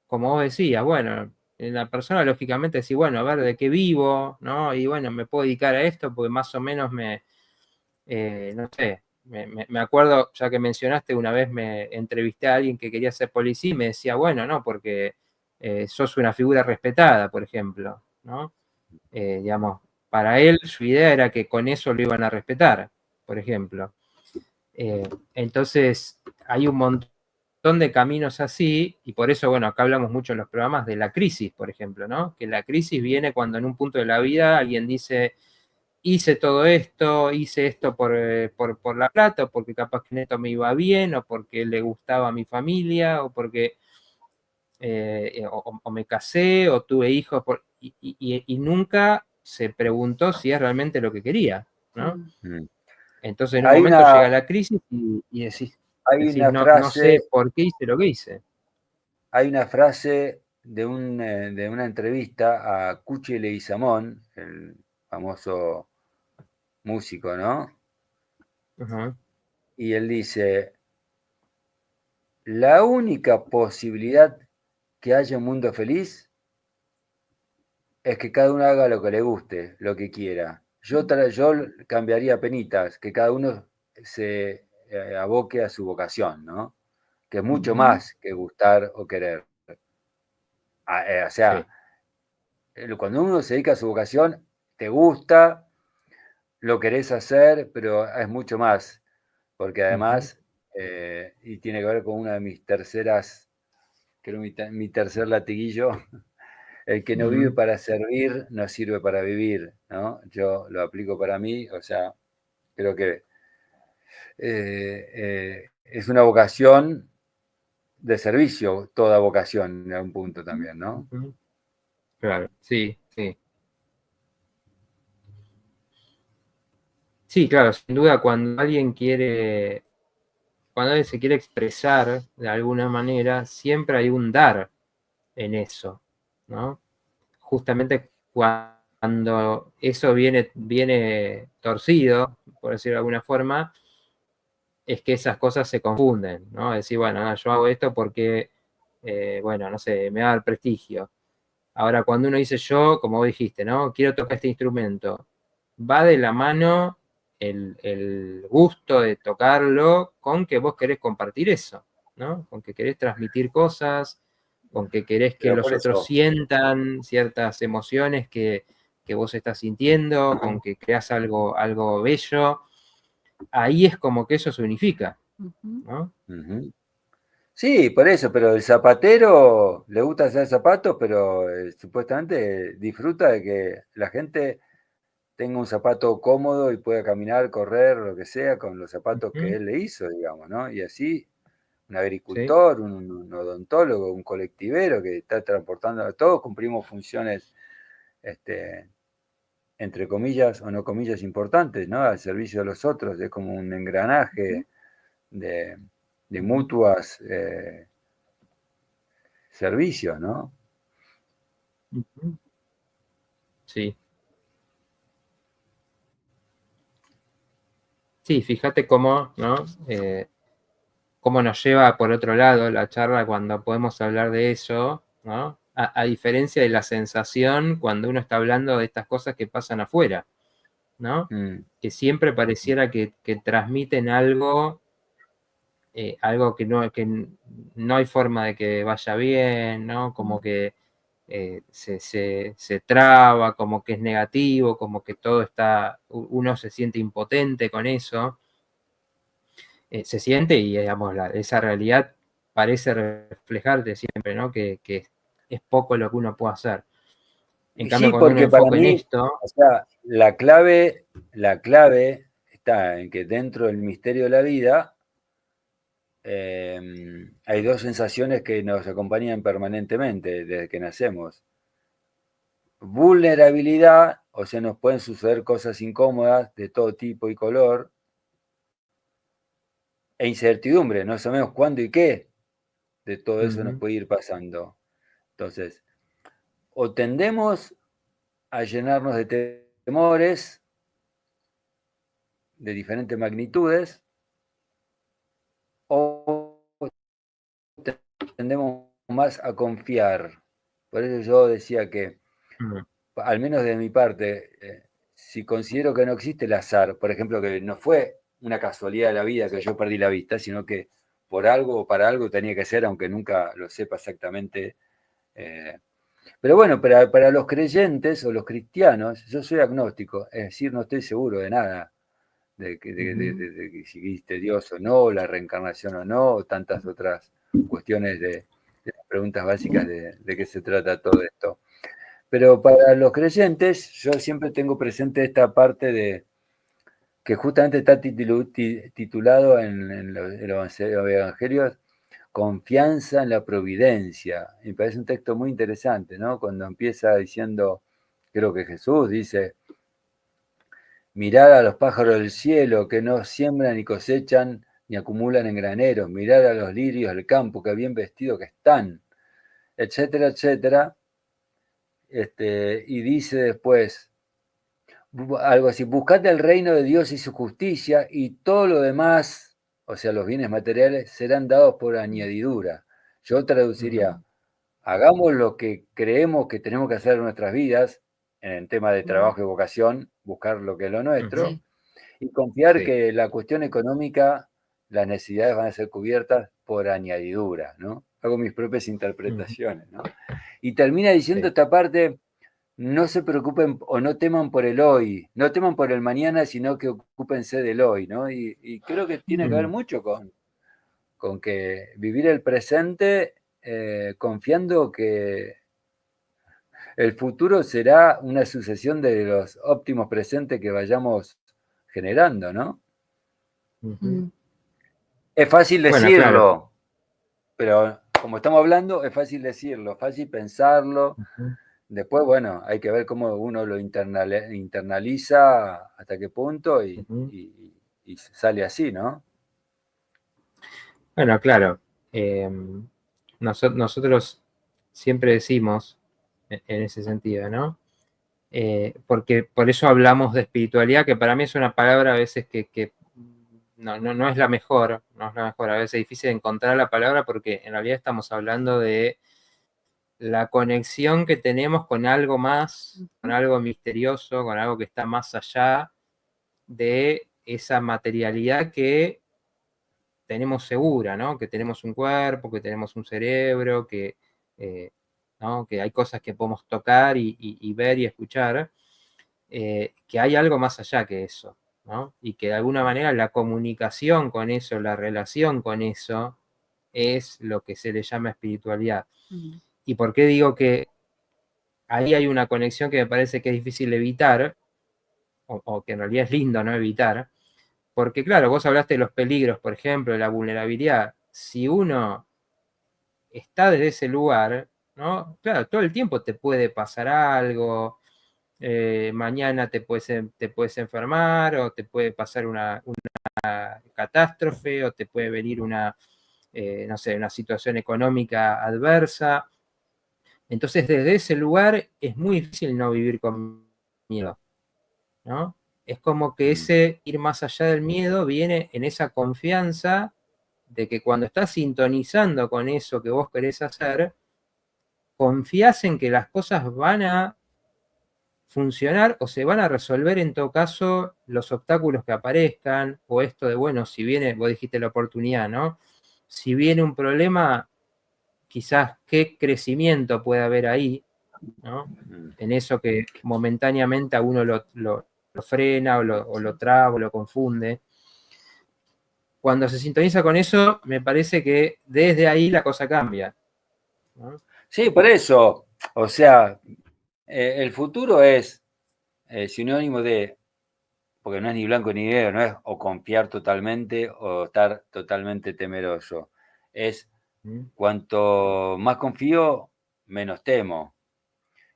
A: como vos decías, bueno, la persona lógicamente decía, bueno, a ver, ¿de qué vivo? ¿No? Y bueno, me puedo dedicar a esto porque más o menos no sé, me acuerdo, ya que mencionaste, una vez me entrevisté a alguien que quería ser policía y me decía, bueno, no, porque sos una figura respetada, por ejemplo, ¿no? Digamos, para él su idea era que con eso lo iban a respetar, por ejemplo. Entonces, hay un montón de caminos así, y por eso, bueno, acá hablamos mucho en los programas de la crisis, por ejemplo, ¿no? Que la crisis viene cuando en un punto de la vida alguien dice, hice todo esto, hice esto por la plata, o porque capaz que esto me iba bien, o porque le gustaba a mi familia, o porque o me casé, o tuve hijos, y nunca se preguntó si es realmente lo que quería, ¿no? Entonces en un momento llega la crisis y decís no sé por qué hice lo que hice.
C: Hay una frase de una entrevista a Cuchi Leguizamón, el famoso músico, ¿no? Y él dice, la única posibilidad que haya un mundo feliz es que cada uno haga lo que le guste, lo que quiera. Yo cambiaría penitas, que cada uno se aboque a su vocación, ¿no? Que es mucho más que gustar o querer. O sea, cuando uno se dedica a su vocación, te gusta, lo querés hacer, pero es mucho más, porque además, y tiene que ver con una de mis terceras, creo mi tercer latiguillo, el que no vive para servir, no sirve para vivir, ¿no? Yo lo aplico para mí, o sea, creo que es una vocación de servicio, toda vocación, en algún punto también, ¿no?
A: Claro, sí, sí. Sí, claro, sin duda cuando alguien se quiere expresar de alguna manera, siempre hay un dar en eso, ¿no? Justamente cuando eso viene torcido, por decirlo de alguna forma, es que esas cosas se confunden, ¿no? Decir, bueno, yo hago esto porque, bueno, no sé, me da el prestigio. Ahora, cuando uno dice yo, como vos dijiste, ¿no? Quiero tocar este instrumento, va de la mano el gusto de tocarlo con que vos querés compartir eso, ¿no? Con que querés transmitir cosas, con que querés que los otros sientan ciertas emociones que vos estás sintiendo, con que creas algo bello, ahí es como que eso se unifica, ¿no?
C: Sí, por eso, pero el zapatero le gusta hacer zapatos, pero supuestamente disfruta de que la gente tenga un zapato cómodo y pueda caminar, correr, lo que sea, con los zapatos que él le hizo, digamos, ¿no? Y así, un agricultor, un odontólogo, un colectivero que está transportando, todos cumplimos funciones, entre comillas o no comillas, importantes, ¿no? Al servicio de los otros, es como un engranaje de mutuas servicios, ¿no?
A: Sí. Sí, fíjate cómo, ¿no? Cómo nos lleva por otro lado la charla cuando podemos hablar de eso, ¿no? A diferencia de la sensación cuando uno está hablando de estas cosas que pasan afuera, ¿no? Que siempre pareciera que transmiten algo que no hay forma de que vaya bien, ¿no? Como que se traba, como que es negativo, como que todo está, uno se siente impotente con eso. Se siente y, digamos, esa realidad parece reflejarte siempre, ¿no? Que es poco lo que uno puede hacer. En cambio,
C: Sí,
A: cuando uno
C: porque para
A: enfoca en
C: mí,
A: esto...
C: o sea, la clave está en que dentro del misterio de la vida hay dos sensaciones que nos acompañan permanentemente desde que nacemos. Vulnerabilidad, o sea, nos pueden suceder cosas incómodas de todo tipo y color, e incertidumbre, no sabemos cuándo y qué de todo eso nos puede ir pasando. Entonces, o tendemos a llenarnos de temores de diferentes magnitudes, o tendemos más a confiar. Por eso yo decía que, al menos de mi parte, si considero que no existe el azar, por ejemplo, que no fue una casualidad de la vida que yo perdí la vista, sino que por algo o para algo tenía que ser, aunque nunca lo sepa exactamente. Pero bueno, para los creyentes o los cristianos, yo soy agnóstico, es decir, no estoy seguro de nada, de que si existe Dios o no, la reencarnación o no, o tantas otras cuestiones de las preguntas básicas de qué se trata todo esto. Pero para los creyentes, yo siempre tengo presente esta parte de que justamente está titulado en los evangelios, confianza en la providencia. Me parece un texto muy interesante, ¿no? Cuando empieza diciendo, creo que Jesús dice, mirad a los pájaros del cielo que no siembran ni cosechan ni acumulan en graneros, mirad a los lirios del campo que bien vestidos que están, etcétera, etcétera. Y dice después algo así, buscad el reino de Dios y su justicia y todo lo demás, o sea, los bienes materiales, serán dados por añadidura. Yo traduciría, hagamos lo que creemos que tenemos que hacer en nuestras vidas, en el tema de trabajo y vocación, buscar lo que es lo nuestro, y confiar que la cuestión económica, las necesidades van a ser cubiertas por añadidura, ¿no? Hago mis propias interpretaciones, ¿no? Y termina diciendo esta parte, no se preocupen o no teman por el hoy, no teman por el mañana, sino que ocúpense del hoy, ¿no? Y creo que tiene que ver mucho con que vivir el presente confiando que el futuro será una sucesión de los óptimos presentes que vayamos generando, ¿no? Es fácil decirlo, pero como estamos hablando, es fácil decirlo, fácil pensarlo. Después, bueno, hay que ver cómo uno lo internaliza, hasta qué punto, y sale así, ¿no?
A: Bueno, claro. Nosotros siempre decimos, en ese sentido, ¿no? Porque por eso hablamos de espiritualidad, que para mí es una palabra a veces que no es la mejor, no es la mejor, a veces es difícil encontrar la palabra porque en realidad estamos hablando de la conexión que tenemos con algo más, con algo misterioso, con algo que está más allá de esa materialidad que tenemos segura, ¿no? Que tenemos un cuerpo, que tenemos un cerebro, ¿no? Que hay cosas que podemos tocar y ver y escuchar. que hay algo más allá que eso, ¿no? Y que de alguna manera la comunicación con eso, la relación con eso, es lo que se le llama espiritualidad. ¿Y por qué digo que ahí hay una conexión que me parece que es difícil evitar, o que en realidad es lindo no evitar? Porque claro, vos hablaste de los peligros, por ejemplo, de la vulnerabilidad. Si uno está desde ese lugar, ¿no? Claro, todo el tiempo te puede pasar algo, mañana te puedes enfermar, o te puede pasar una catástrofe, o te puede venir no sé, una situación económica adversa. Entonces, desde ese lugar es muy difícil no vivir con miedo, ¿no? Es como que ese ir más allá del miedo viene en esa confianza de que cuando estás sintonizando con eso que vos querés hacer, confías en que las cosas van a funcionar o se van a resolver en todo caso los obstáculos que aparezcan, o esto de, bueno, si viene, vos dijiste la oportunidad, ¿no? Si viene un problema, quizás qué crecimiento puede haber ahí, ¿no? En eso que momentáneamente a uno lo frena o lo traba o lo confunde. Cuando se sintoniza con eso, me parece que desde ahí la cosa cambia, ¿no?
C: Sí, por eso, o sea, el futuro es sinónimo de, porque no es ni blanco ni negro, no es o confiar totalmente o estar totalmente temeroso. Es cuanto más confío, menos temo.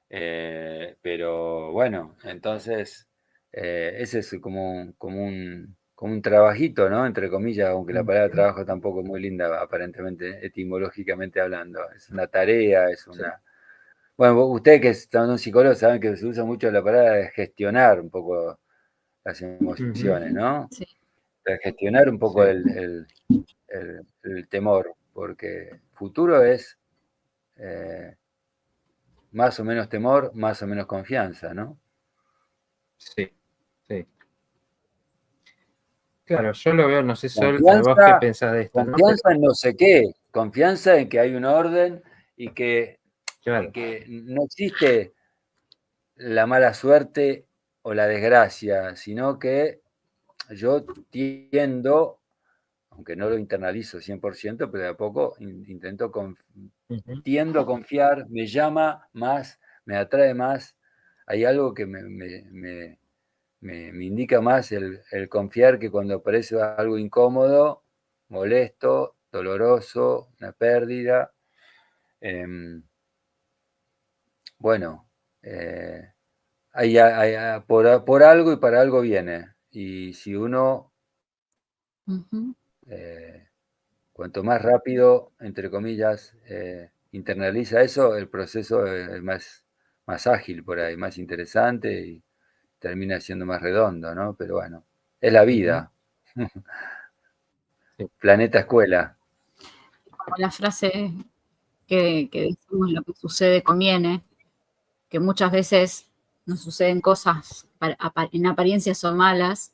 C: Pero bueno, entonces ese es como un trabajito, ¿no? Entre comillas, aunque la palabra trabajo tampoco es muy linda, aparentemente, etimológicamente hablando. Es una tarea, es una... Sí. Bueno, ustedes que son un psicólogo saben que se usa mucho la palabra de gestionar un poco las emociones, ¿no?
B: Sí.
C: De gestionar un poco
A: Sí.
C: el temor, porque futuro es más o menos temor, más o menos confianza, ¿no?
A: Sí, sí. Claro, yo lo veo, no sé, Sol, vos qué
C: Confianza,
A: pensás de esto, ¿no?
C: confianza en no sé qué, confianza en que hay un orden y
A: Claro.
C: que no existe la mala suerte o la desgracia, sino que yo tiendo, aunque no lo internalizo 100%, pero de a poco tiendo a confiar, me llama más, me atrae más, hay algo que me indica más el confiar que cuando aparece algo incómodo, molesto, doloroso, una pérdida. Bueno, por algo y para algo viene. Y si uno, cuanto más rápido, entre comillas, internaliza eso, el proceso es más ágil por ahí, más interesante y termina siendo más redondo, ¿no? Pero bueno, es la vida.
A: Sí.
C: Planeta escuela.
B: Como la frase que decimos, lo que sucede conviene, que muchas veces nos suceden cosas en apariencia son malas,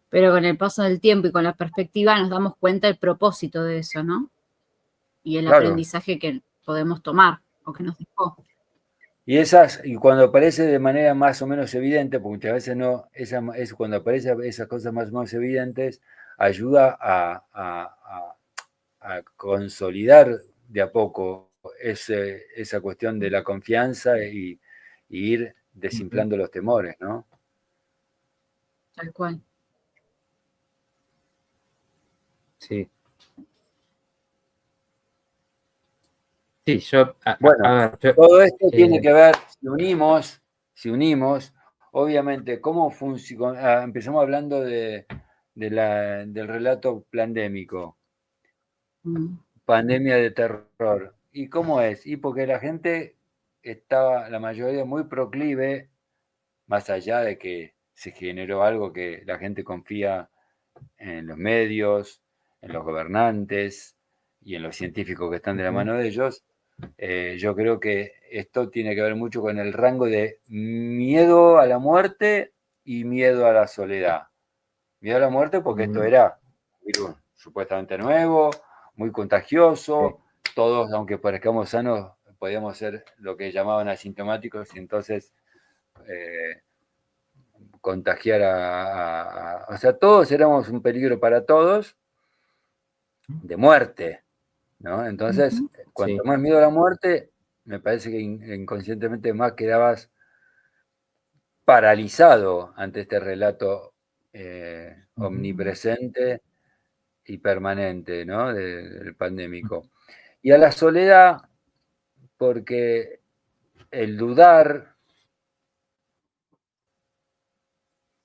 B: pero con el paso del tiempo y con la perspectiva nos damos cuenta del propósito de eso, ¿no? Y el aprendizaje que podemos tomar o que nos dejó.
C: Y cuando aparece de manera más o menos evidente, porque muchas veces no, es cuando aparecen esas cosas más o menos evidentes, ayuda a consolidar de a poco esa cuestión de la confianza y ir desinflando los temores, ¿no?
B: Tal cual.
A: Sí. Sí,
C: bueno, todo esto tiene que ver, si unimos, obviamente, cómo funciona. Empezamos hablando del relato pandémico, pandemia de terror. ¿Y cómo es? Y porque la gente estaba, la mayoría, muy proclive, más allá de que se generó algo que la gente confía en los medios, en los gobernantes y en los científicos que están de la mano de ellos. Yo creo que esto tiene que ver mucho con el rango de miedo a la muerte y miedo a la soledad. Miedo a la muerte porque esto era un virus supuestamente nuevo, muy contagioso, todos, aunque parezcamos sanos, podíamos ser lo que llamaban asintomáticos y entonces contagiar o sea, todos éramos un peligro para todos de muerte, ¿no? Entonces, cuanto más miedo a la muerte, me parece que inconscientemente más quedabas paralizado ante este relato omnipresente y permanente, ¿no? Del pandémico. Y a la soledad, porque el dudar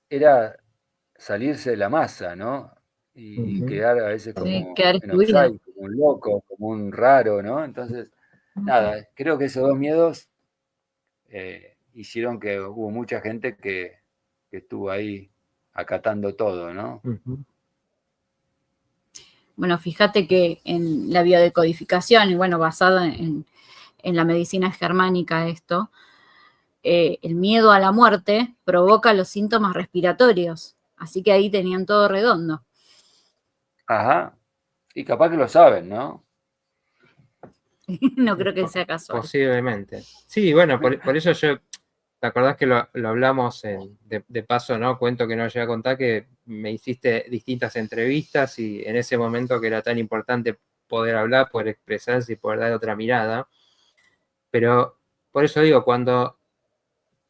C: era salirse de la masa, ¿no? Y quedar a veces como en offside, como un loco, como un raro, ¿no? Entonces, nada, creo que esos dos miedos hicieron que hubo mucha gente que estuvo ahí acatando todo, ¿no?
B: Bueno, fíjate que en la biodecodificación, y bueno, basado en la medicina germánica esto, el miedo a la muerte provoca los síntomas respiratorios. Así que ahí tenían todo redondo.
A: Ajá. Y capaz que lo saben, ¿no?
B: No creo que sea casual.
A: Posiblemente. Sí, bueno, por eso yo, ¿te acordás que lo hablamos de paso, ¿no? Cuento que no llegué a contar que me hiciste distintas entrevistas y en ese momento que era tan importante poder hablar, poder expresarse y poder dar otra mirada. Pero por eso digo,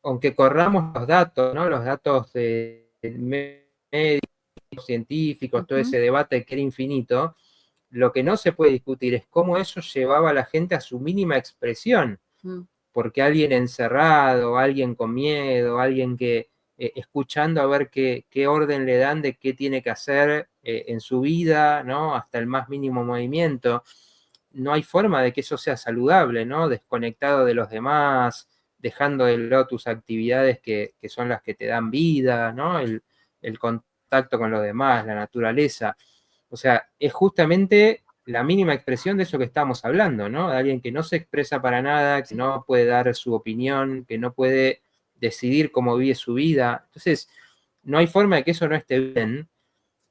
A: aunque corramos los datos, ¿no? Los datos de médicos, científicos, todo ese debate que era infinito, lo que no se puede discutir es cómo eso llevaba a la gente a su mínima expresión. Porque alguien encerrado, alguien con miedo, alguien que escuchando a ver qué orden le dan de qué tiene que hacer en su vida, ¿no? Hasta el más mínimo movimiento. No hay forma de que eso sea saludable, ¿no? Desconectado de los demás, dejando de lado tus actividades que son las que te dan vida, ¿no? El contacto con los demás, la naturaleza. O sea, es justamente la mínima expresión de eso que estamos hablando, ¿no? De alguien que no se expresa para nada, que no puede dar su opinión, que no puede decidir cómo vive su vida. Entonces, no hay forma de que eso no esté bien.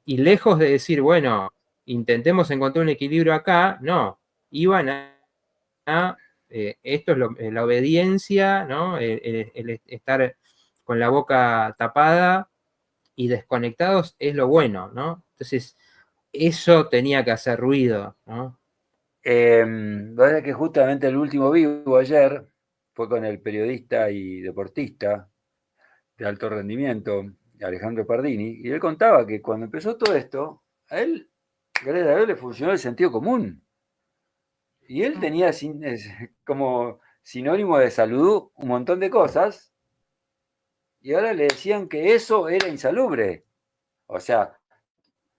A: Y lejos de decir, bueno, intentemos encontrar un equilibrio acá, no. Iban esto es la obediencia, ¿no? El estar con la boca tapada y desconectados es lo bueno, ¿no? Entonces, eso tenía que hacer ruido, ¿no?
C: Verdad que justamente el último vivo ayer fue con el periodista y deportista de alto rendimiento, Alejandro Pardini, y él contaba que cuando empezó todo esto, a él, gracias a Dios, le funcionó el sentido común. Y él tenía como sinónimo de salud un montón de cosas, y ahora le decían que eso era insalubre. O sea,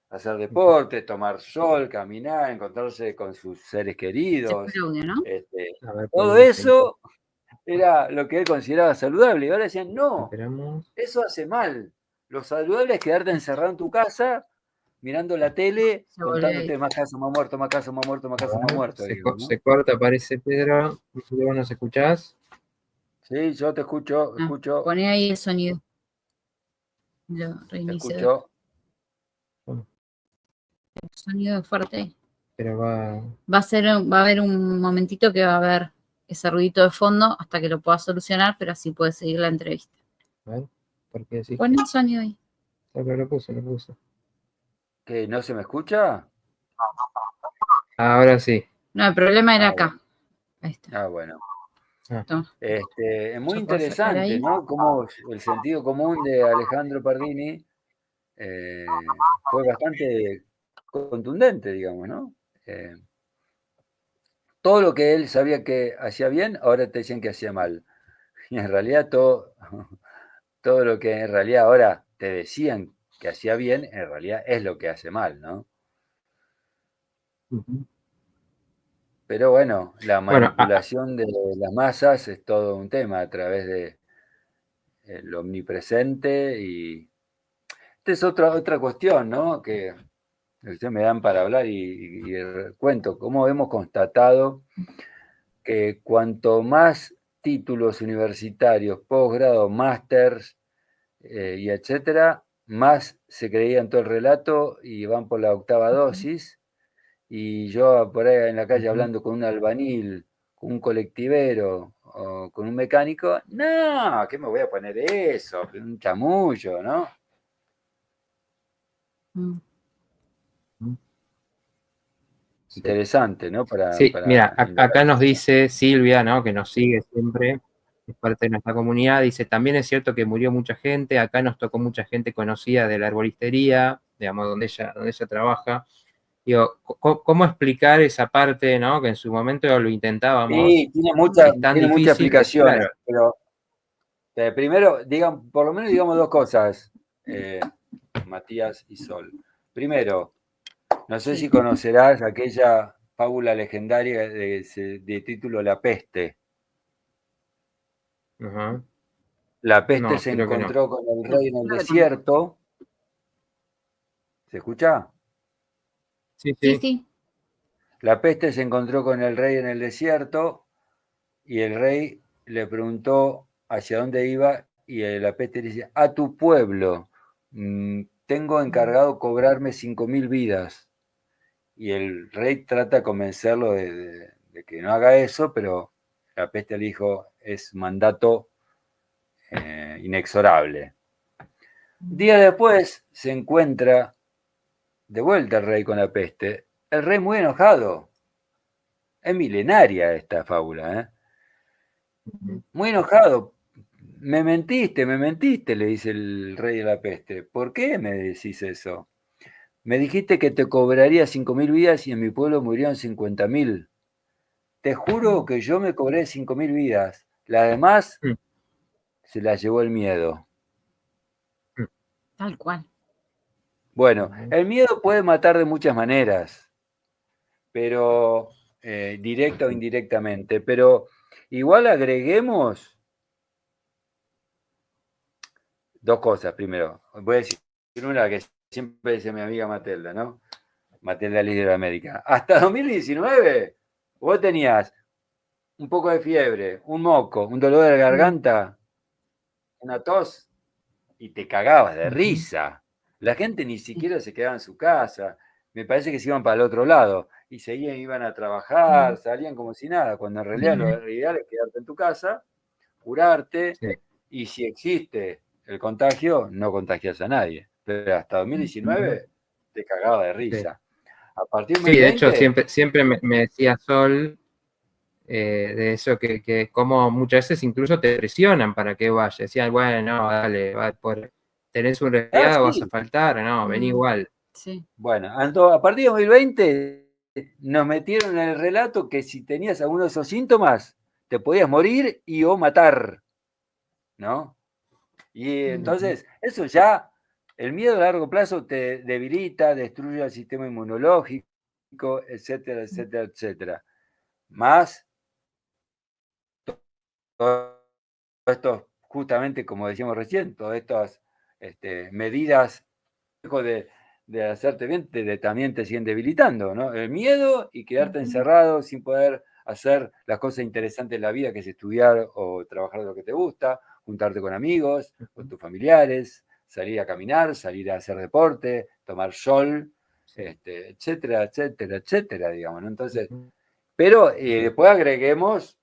C: hacer deporte, tomar sol, caminar, encontrarse con sus seres queridos.
B: ¿no?
C: Todo eso era lo que él consideraba saludable. Y ahora decían, no, eso hace mal. Lo saludable es quedarte encerrado en tu casa, mirando la tele, contándote más casos, más muertos, más casos, más muertos, más casos, más muertos.
A: Se corta, parece, Pedro. ¿Vos nos escuchás?
C: Sí, yo te escucho, escucho.
B: Poné ahí el sonido. Lo reinicio.
C: Te escucho.
B: El sonido fuerte.
A: Pero va
B: a haber un momentito que va a haber ese ruidito de fondo hasta que lo pueda solucionar, pero así puede seguir la entrevista.
A: A ver, ¿por qué decís?
B: Pon el sonido ahí.
A: Lo puse.
C: ¿Que no se me escucha?
A: Ahora sí.
B: No, el problema era acá.
C: Ahí está. Bueno.
B: Toma.
C: Es muy interesante, ¿no? Cómo el sentido común de Alejandro Pardini fue bastante contundente, digamos, ¿no? Todo lo que él sabía que hacía bien, ahora te dicen que hacía mal. Y en realidad todo lo que en realidad ahora te decían que hacía bien, en realidad es lo que hace mal, ¿no? Pero bueno, la manipulación de las masas es todo un tema a través de el omnipresente y esta es otra cuestión, ¿no? Que ustedes me dan para hablar y cuento cómo hemos constatado que cuanto más títulos universitarios, posgrado, másters y etcétera, más se creía en todo el relato y van por la octava dosis. Y yo por ahí en la calle hablando con un albanil, con un colectivero, o con un mecánico, no, ¿qué me voy a poner eso? Un chamullo, ¿no? Interesante, ¿no?
A: Sí, mira, acá nos dice Silvia, ¿no? Que nos sigue siempre, es parte de nuestra comunidad, dice, también es cierto que murió mucha gente, acá nos tocó mucha gente conocida de la arboristería, digamos, donde ella trabaja. Digo, ¿cómo explicar esa parte, ¿no? Que en su momento lo intentábamos.
C: Sí, tiene
A: difícil,
C: muchas explicaciones,
A: claro.
C: Pero primero, por lo menos digamos dos cosas, Matías y Sol. Primero, no sé si conocerás aquella fábula legendaria de título La Peste.
A: Uh-huh.
C: La peste se encontró con el rey en el desierto. ¿Se escucha?
B: Sí.
C: La peste se encontró con el rey en el desierto y el rey le preguntó hacia dónde iba y la peste le dice, a tu pueblo, tengo encargado cobrarme 5.000 vidas. Y el rey trata de convencerlo de que no haga eso, pero la peste le dijo, es mandato inexorable. Días después se encuentra de vuelta el rey con la peste. El rey muy enojado. Es milenaria esta fábula, ¿eh? Muy enojado. Me mentiste, le dice el rey de la peste. ¿Por qué me decís eso? Me dijiste que te cobraría 5.000 vidas y en mi pueblo murieron 50.000. Te juro que yo me cobré 5.000 vidas. Las demás se las llevó el miedo.
B: Tal cual.
C: Bueno, el miedo puede matar de muchas maneras, pero directa o indirectamente. Pero igual agreguemos dos cosas. Primero, voy a decir una que siempre dice mi amiga Matelda, ¿no? Matelda Líder de América. Hasta 2019, vos tenías un poco de fiebre, un moco, un dolor de la garganta, una tos, y te cagabas de risa. La gente ni siquiera se quedaba en su casa. Me parece que se iban para el otro lado y iban a trabajar, salían como si nada, cuando en realidad lo ideal es quedarte en tu casa, curarte, y si existe el contagio, no contagias a nadie. Pero hasta 2019 te cagaba de risa. A partir de 2020,
A: de hecho, siempre me decía Sol de eso que como muchas veces incluso te presionan para que vayas. Decían, bueno, dale, tenés un resfriado, vas a faltar, no, ven igual.
B: Sí.
C: Bueno, a partir de 2020 nos metieron en el relato que si tenías alguno de esos síntomas, te podías morir y o matar, ¿no? Y entonces, eso ya, el miedo a largo plazo te debilita, destruye el sistema inmunológico, etcétera, etcétera, etcétera. Más, todo esto, justamente como decíamos recién, todas estas medidas de hacerte bien, también te siguen debilitando, ¿no? El miedo y quedarte encerrado sin poder hacer las cosas interesantes de la vida, que es estudiar o trabajar de lo que te gusta, juntarte con amigos, con tus familiares, salir a caminar, salir a hacer deporte, tomar sol, etcétera, etcétera, etcétera, digamos, ¿no? Entonces, pero después agreguemos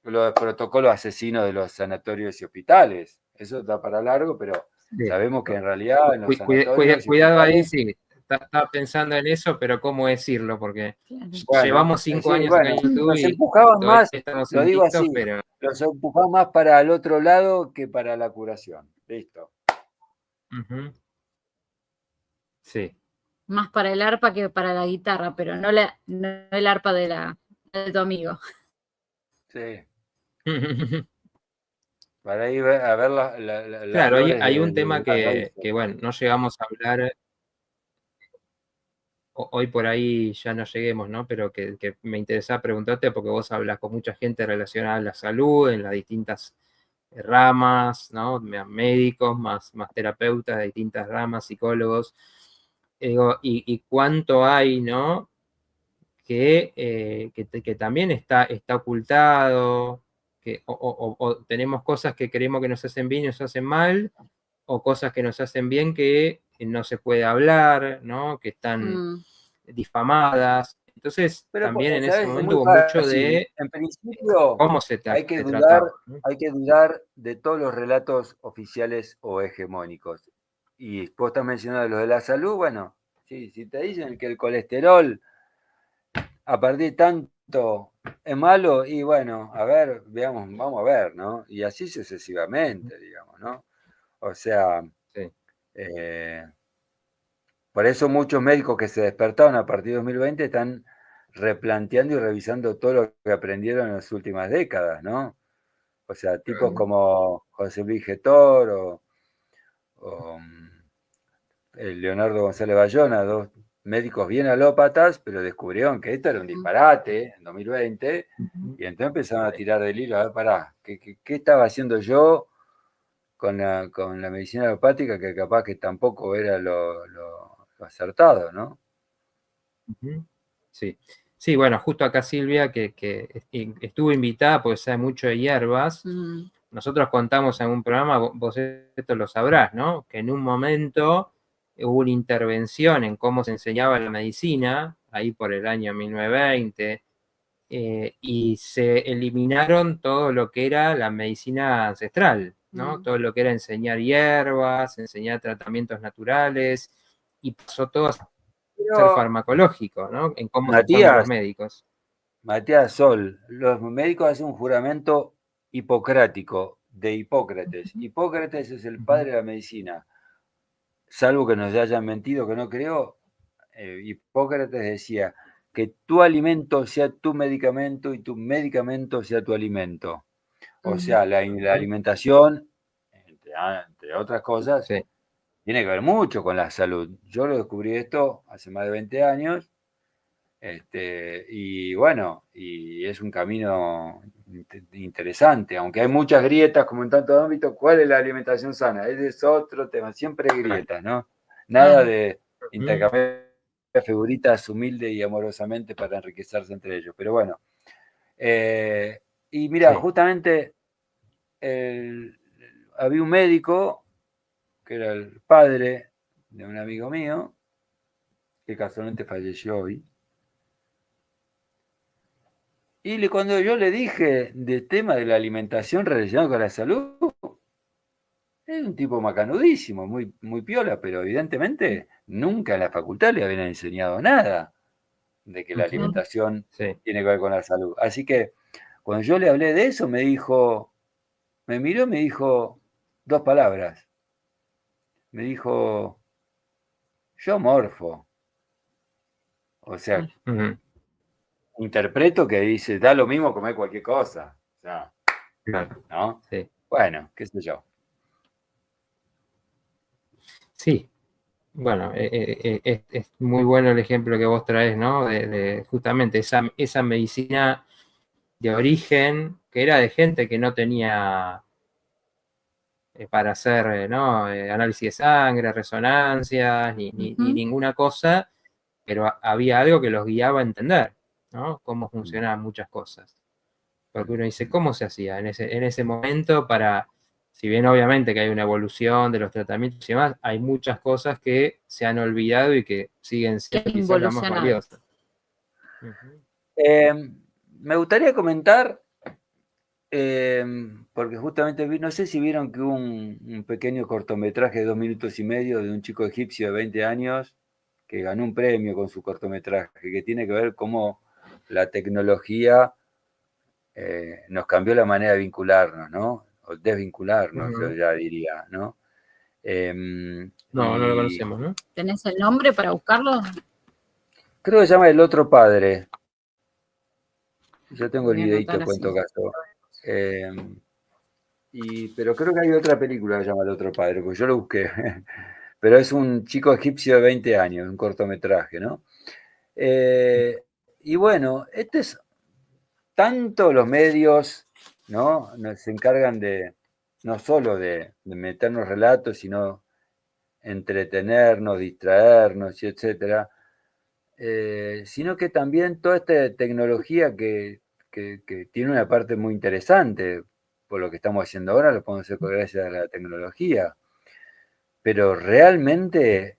C: los protocolos asesinos de los sanatorios y hospitales. Eso da para largo, pero sabemos que en realidad en los sanatorios
A: cuidado ahí, sí. Estaba pensando en eso, pero ¿cómo decirlo? Porque llevamos 5 años acá en YouTube
C: los empujaban más,
A: lo digo así, pero
C: los empujaban más para el otro lado que para la curación. Listo.
A: Sí.
B: Más para el arpa que para la guitarra, pero no el arpa de tu amigo.
C: Sí. Para ir a ver
A: claro, hay un tema que, bueno, no llegamos a hablar. Hoy por ahí ya no lleguemos, ¿no? Pero que me interesaba preguntarte porque vos hablas con mucha gente relacionada a la salud, en las distintas ramas, ¿no? Médicos, más terapeutas de distintas ramas, psicólogos. Y cuánto hay, ¿no? Que también está ocultado, o tenemos cosas que creemos que nos hacen bien y nos hacen mal, o cosas que nos hacen bien que no se puede hablar, ¿no? Que están difamadas. Entonces,
C: Pero,
A: también en ese
C: ¿sabes? Es
A: momento
C: muy
A: hubo mucho
C: fácil.
A: de
C: En principio,
A: cómo se
C: hay que
A: trataba, ¿no?
C: dudar de todos los relatos oficiales o hegemónicos. Y vos estás mencionando los de la salud, bueno, sí, si te dicen que el colesterol a partir de tanto es malo, y bueno, a ver, veamos, vamos a ver, ¿no? Y así sucesivamente, digamos, ¿no? O sea,
A: Sí.
C: Por eso muchos médicos que se despertaron a partir de 2020 están replanteando y revisando todo lo que aprendieron en las últimas décadas, ¿no? O sea, tipos como José Luis Gettor o Leonardo González Bayona, dos médicos bien alópatas, pero descubrieron que esto era un disparate en 2020 y entonces empezaron a tirar del hilo, a ver, pará, ¿qué estaba haciendo yo con la medicina alopática que capaz que tampoco era lo acertado, ¿no?
A: Sí. Sí, bueno, justo acá Silvia, que estuvo invitada porque sabe mucho de hierbas. Nosotros contamos en un programa, vos esto lo sabrás, ¿no? Que en un momento hubo una intervención en cómo se enseñaba la medicina, ahí por el año 1920, y se eliminaron todo lo que era la medicina ancestral, ¿no? Todo lo que era enseñar hierbas, enseñar tratamientos naturales, y pasó todo a ser farmacológico, ¿no? En cómo se forman los médicos.
C: Matías Sol, los médicos hacen un juramento hipocrático de Hipócrates. Hipócrates es el padre de la medicina. Salvo que nos hayan mentido, que no creo, Hipócrates decía que tu alimento sea tu medicamento y tu medicamento sea tu alimento. O sea, la alimentación, entre otras cosas,
A: Sí.
C: tiene que ver mucho con la salud. Yo lo descubrí esto hace más de 20 años. Y bueno, y es un camino interesante, aunque hay muchas grietas como en tantos ámbitos. ¿Cuál es la alimentación sana? Ese es otro tema, siempre hay grietas, ¿no? Nada de intercambiar figuritas humilde y amorosamente para enriquecerse entre ellos, pero bueno. Y mira, justamente había un médico que era el padre de un amigo mío, que casualmente falleció hoy. Y cuando yo le dije del tema de la alimentación relacionado con la salud, es un tipo macanudísimo, muy, muy piola, pero evidentemente nunca en la facultad le habían enseñado nada de que la alimentación tiene que ver con la salud. Así que cuando yo le hablé de eso, me miró y me dijo dos palabras. Me dijo, yo morfo. O sea, interpreto que dice, da lo mismo comer cualquier cosa. O sea, ¿no?
A: Sí.
C: Bueno, qué sé yo.
A: Sí, bueno, es muy bueno el ejemplo que vos traes, ¿no? De justamente esa medicina de origen que era de gente que no tenía para hacer, ¿no? Análisis de sangre, resonancias, ni ninguna cosa, pero había algo que los guiaba a entender, ¿no? Cómo funcionaban muchas cosas. Porque uno dice, ¿cómo se hacía en ese momento para, si bien obviamente que hay una evolución de los tratamientos y demás, hay muchas cosas que se han olvidado y que siguen siendo quizás las más valiosas.
C: Me gustaría comentar, porque justamente no sé si vieron que hubo un pequeño cortometraje de 2 minutos y medio de un chico egipcio de 20 años que ganó un premio con su cortometraje, que tiene que ver cómo la tecnología nos cambió la manera de vincularnos, ¿no? O desvincularnos, yo ya diría, ¿no?
A: No lo conocemos, ¿no?
B: ¿Tenés el nombre para buscarlo?
C: Creo que se llama El Otro Padre. Yo tengo el videito, en todo caso. Pero creo que hay otra película que se llama El Otro Padre, porque yo lo busqué. Pero es un chico egipcio de 20 años, un cortometraje, ¿no? Y bueno, tanto los medios, ¿no? Se encargan no solo de meternos relatos, sino entretenernos, distraernos, y etcétera, sino que también toda esta tecnología que tiene una parte muy interesante, por lo que estamos haciendo ahora, lo podemos hacer gracias a la tecnología, pero realmente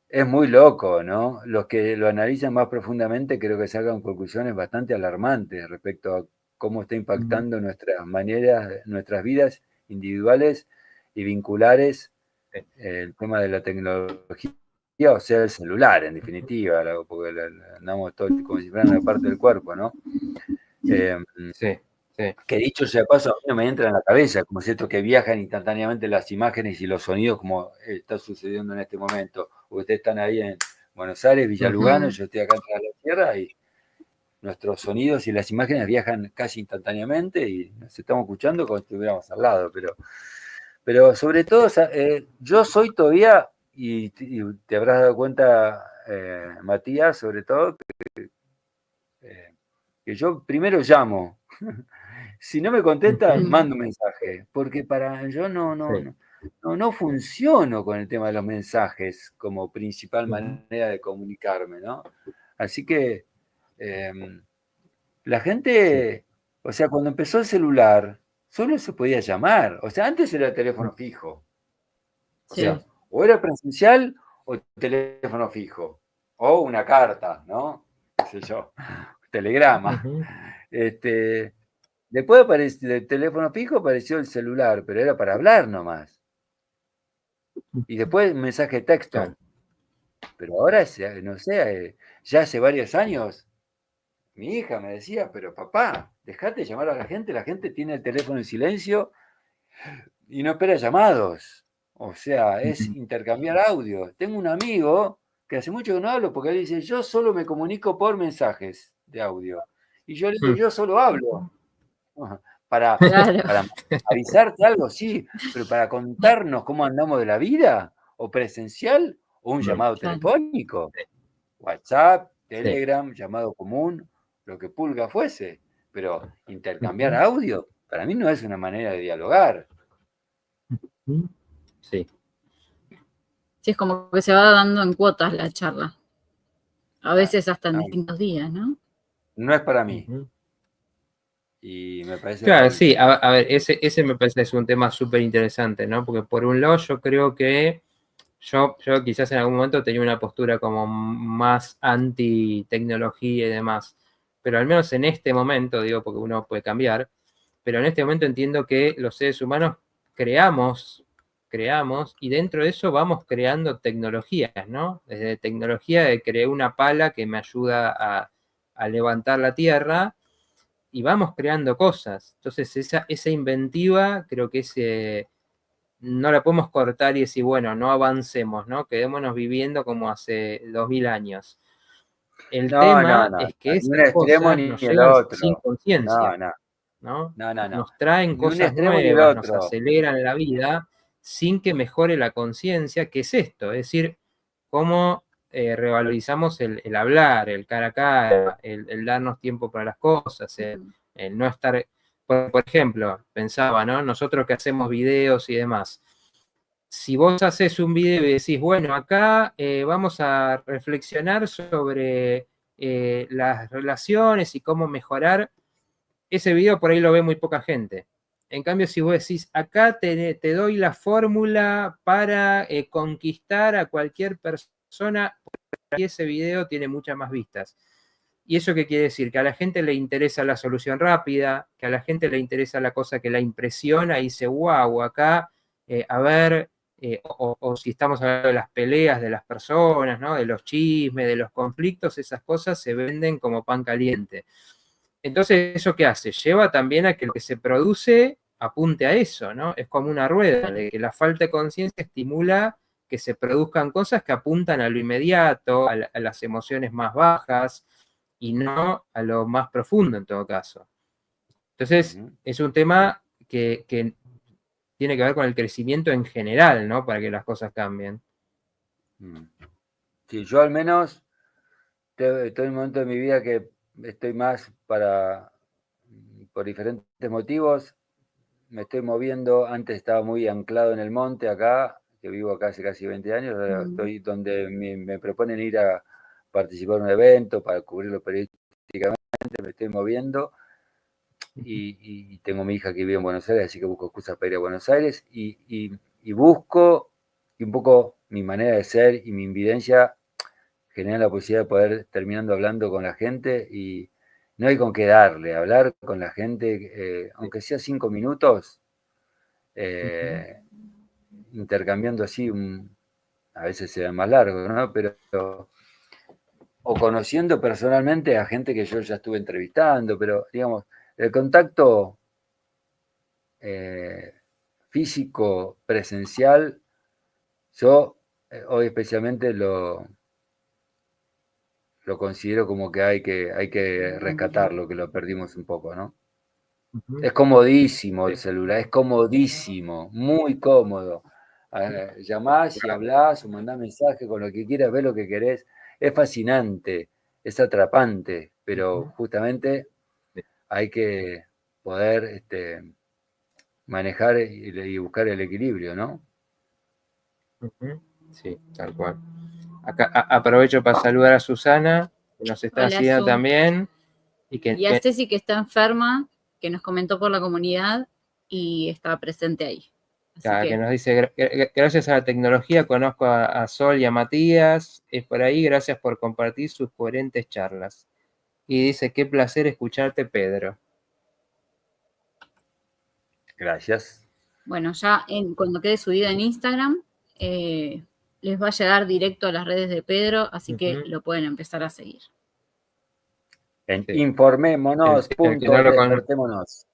C: Es muy loco, ¿no? Los que lo analizan más profundamente creo que sacan conclusiones bastante alarmantes respecto a cómo está impactando nuestras maneras, nuestras vidas individuales y vinculares, el tema de la tecnología, o sea, el celular, en definitiva, porque andamos todo como si fuera una parte del cuerpo, ¿no?
A: Sí, sí.
C: Que dicho sea de paso, a mí no me entra en la cabeza, como es cierto que viajan instantáneamente las imágenes y los sonidos, como está sucediendo en este momento. Ustedes están ahí en Buenos Aires, Villa Lugano, yo estoy acá en la Sierra y nuestros sonidos y las imágenes viajan casi instantáneamente y nos estamos escuchando como si estuviéramos al lado. Pero sobre todo, yo soy todavía, y te habrás dado cuenta, Matías, sobre todo, que yo primero llamo. Si no me contesta, mando un mensaje, porque yo no funciono con el tema de los mensajes como principal manera de comunicarme, ¿no? Así que la gente, o sea, cuando empezó el celular, solo se podía llamar. O sea, antes era el teléfono fijo. O sea, o era presencial o teléfono fijo. O una carta, ¿no? Qué sé yo, telegrama. Después del teléfono fijo apareció el celular, pero era para hablar nomás. Y después un mensaje de texto.
A: Claro.
C: Pero ahora, no sé, ya hace varios años, mi hija me decía, pero papá, dejate de llamar a la gente tiene el teléfono en silencio y no espera llamados. O sea, es intercambiar audio. Tengo un amigo que hace mucho que no hablo porque él dice, yo solo me comunico por mensajes de audio. Y yo le digo, yo solo hablo. Para avisarte algo, sí, pero para contarnos cómo andamos de la vida, o presencial, o un llamado telefónico, WhatsApp, Telegram, llamado común, lo que pulga fuese, pero intercambiar audio, para mí no es una manera de dialogar.
A: Sí.
B: Sí, es como que se va dando en cuotas la charla. A veces hasta en distintos días, ¿no?
C: No es para mí. Y me parece
A: Claro,
C: rarísimo.
A: sí, a ver, ese me parece es un tema súper interesante, ¿no? Porque por un lado yo creo que yo quizás en algún momento tenía una postura como más anti-tecnología y demás, pero al menos en este momento, digo, porque uno puede cambiar, pero en este momento entiendo que los seres humanos creamos, y dentro de eso vamos creando tecnologías, ¿no? Desde tecnología creé una pala que me ayuda a levantar la tierra, y vamos creando cosas. Entonces, esa inventiva, creo que no la podemos cortar y decir, bueno, no avancemos, ¿no? Quedémonos viviendo como hace 2000 años. El tema
C: No,
A: es que
C: ni un
A: esas
C: extremo
A: cosas
C: ni
A: nos
C: el
A: llegan sin
C: otro.
A: conciencia, ¿no?
C: No.
A: Nos traen
C: Ni un
A: cosas
C: extremo ni el
A: nuevas, nos
C: otro.
A: aceleran la vida sin que mejore la conciencia, que es esto, es decir, cómo revalorizamos el hablar, el cara a cara, el darnos tiempo para las cosas, el no estar, por ejemplo, pensaba, ¿no? Nosotros que hacemos videos y demás, si vos haces un video y decís, bueno, acá vamos a reflexionar sobre las relaciones y cómo mejorar, ese video por ahí lo ve muy poca gente. En cambio, si vos decís, acá te doy la fórmula para conquistar a cualquier persona, y ese video tiene muchas más vistas. ¿Y eso qué quiere decir? Que a la gente le interesa la solución rápida, que a la gente le interesa la cosa que la impresiona y dice, wow, acá, a ver, o si estamos hablando de las peleas de las personas, ¿no? De los chismes, de los conflictos, esas cosas se venden como pan caliente. Entonces, ¿eso qué hace? Lleva también a que lo que se produce apunte a eso, ¿no? Es como una rueda, de que la falta de conciencia estimula que se produzcan cosas que apuntan a lo inmediato, a las emociones más bajas, y no a lo más profundo en todo caso. Entonces, es un tema que tiene que ver con el crecimiento en general, ¿no? Para que las cosas cambien.
C: Sí, yo al menos estoy en un momento de mi vida que estoy más por diferentes motivos, me estoy moviendo, antes estaba muy anclado en el monte acá, que vivo acá hace casi 20 años, ahora estoy donde me proponen ir a participar en un evento para cubrirlo periodísticamente, me estoy moviendo y tengo mi hija que vive en Buenos Aires, así que busco excusas para ir a Buenos Aires y busco y un poco mi manera de ser y mi invidencia generan la posibilidad de poder terminando hablando con la gente y no hay con qué darle, hablar con la gente, aunque sea 5 minutos, intercambiando así, a veces se más largo, ¿no? Pero, o conociendo personalmente a gente que yo ya estuve entrevistando, pero digamos, el contacto físico, presencial, yo hoy especialmente lo considero como que hay que rescatarlo, que lo perdimos un poco, ¿no? Es comodísimo el celular, es comodísimo, muy cómodo. Llamás y hablás o mandás mensajes con lo que quieras, ves lo que querés. Es fascinante, es atrapante, pero justamente hay que poder manejar y buscar el equilibrio, ¿no?
A: Sí, tal cual. Acá aprovecho para saludar a Susana, que nos está siguiendo también.
B: Y a Ceci, que está enferma, que nos comentó por la comunidad y estaba presente ahí.
A: Así que nos dice, gracias a la tecnología conozco a Sol y a Matías, es por ahí, gracias por compartir sus coherentes charlas. Y dice, qué placer escucharte, Pedro.
C: Gracias.
B: Bueno, ya cuando quede subido en Instagram, les va a llegar directo a las redes de Pedro, así que lo pueden empezar a seguir.
C: En informémonos.despertémonos.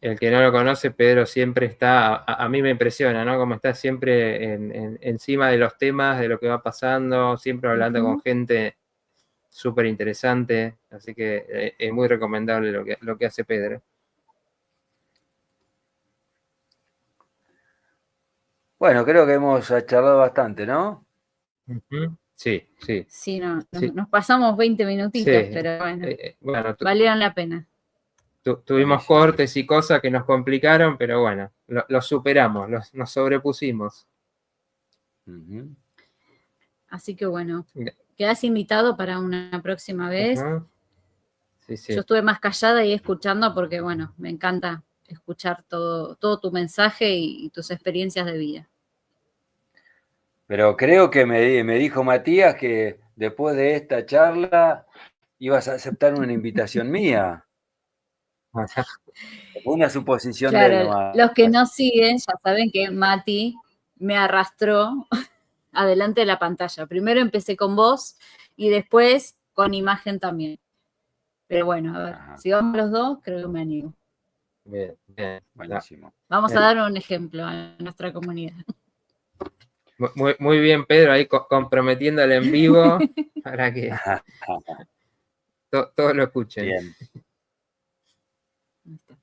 A: El que no lo conoce, Pedro siempre está, a mí me impresiona, ¿no? Como está siempre encima de los temas, de lo que va pasando, siempre hablando con gente súper interesante, así que es muy recomendable lo que hace Pedro.
C: Bueno, creo que hemos charlado bastante, ¿no?
A: Sí, sí.
B: Sí, nos pasamos 20 minutitos, sí. Pero bueno, valieron la pena.
A: Tuvimos cortes y cosas que nos complicaron, pero bueno, lo superamos, nos sobrepusimos.
B: Así que bueno, quedás invitado para una próxima vez. Sí, sí. Yo estuve más callada y escuchando porque, bueno, me encanta escuchar todo tu mensaje y tus experiencias de vida.
C: Pero creo que me dijo Matías que después de esta charla ibas a aceptar una invitación mía. Una suposición de él nomás.
B: Los que no siguen ya saben que Mati me arrastró adelante de la pantalla. Primero empecé con voz y después con imagen también. Pero bueno, a ver, si vamos los dos, creo que me animo.
A: Bien, bien.
C: Buenísimo.
B: Vamos a dar un ejemplo a nuestra comunidad.
A: Muy bien, Pedro, ahí comprometiéndole en vivo para que todos lo escuchen.
C: Bien.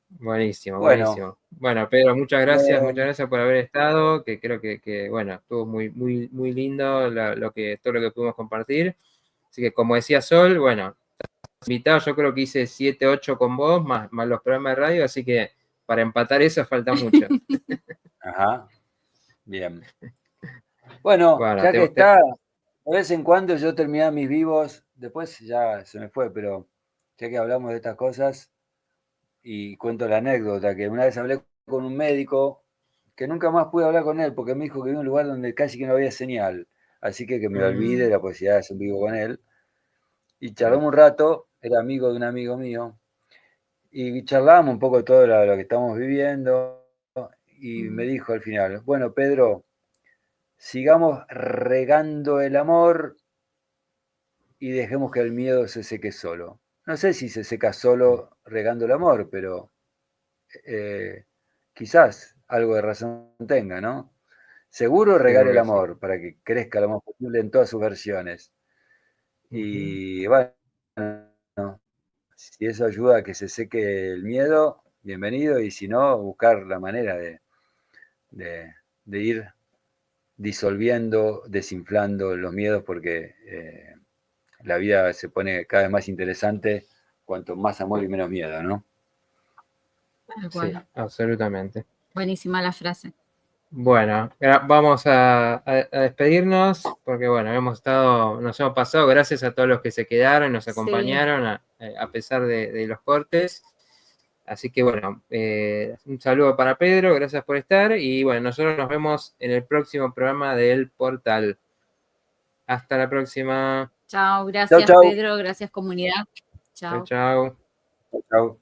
A: Buenísimo, buenísimo. Bueno, Pedro, muchas gracias por haber estado, que creo que bueno, estuvo muy, muy, muy lindo todo lo que pudimos compartir. Así que como decía Sol, bueno, invitado, yo creo que hice 7, 8 con vos, más los programas de radio, así que para empatar eso falta mucho.
C: Ajá. Bien. Bueno, ya que está, de vez en cuando yo terminaba mis vivos, después ya se me fue, pero ya que hablamos de estas cosas, y cuento la anécdota, que una vez hablé con un médico, que nunca más pude hablar con él, porque me dijo que vivía en un lugar donde casi que no había señal, así que me olvide la posibilidad de hacer un vivo con él. Y charlamos un rato, era amigo de un amigo mío, y charlábamos un poco de todo lo que estamos viviendo, y me dijo al final, bueno, Pedro, sigamos regando el amor y dejemos que el miedo se seque solo. No sé si se seca solo regando el amor, pero quizás algo de razón tenga, ¿no? Seguro regar el amor para que crezca lo más posible en todas sus versiones. Y bueno, si eso ayuda a que se seque el miedo, bienvenido, y si no, buscar la manera de ir disolviendo, desinflando los miedos, porque la vida se pone cada vez más interesante cuanto más amor y menos miedo, ¿no?
A: Sí, absolutamente.
B: Buenísima la frase.
A: Bueno, vamos a despedirnos porque, bueno, nos hemos pasado, gracias a todos los que se quedaron, nos acompañaron a pesar de los cortes. Así que bueno, un saludo para Pedro, gracias por estar y bueno, nosotros nos vemos en el próximo programa del Portal. Hasta la próxima.
B: Chao, gracias Pedro, gracias comunidad. Chao.
A: Chao.
C: Chao.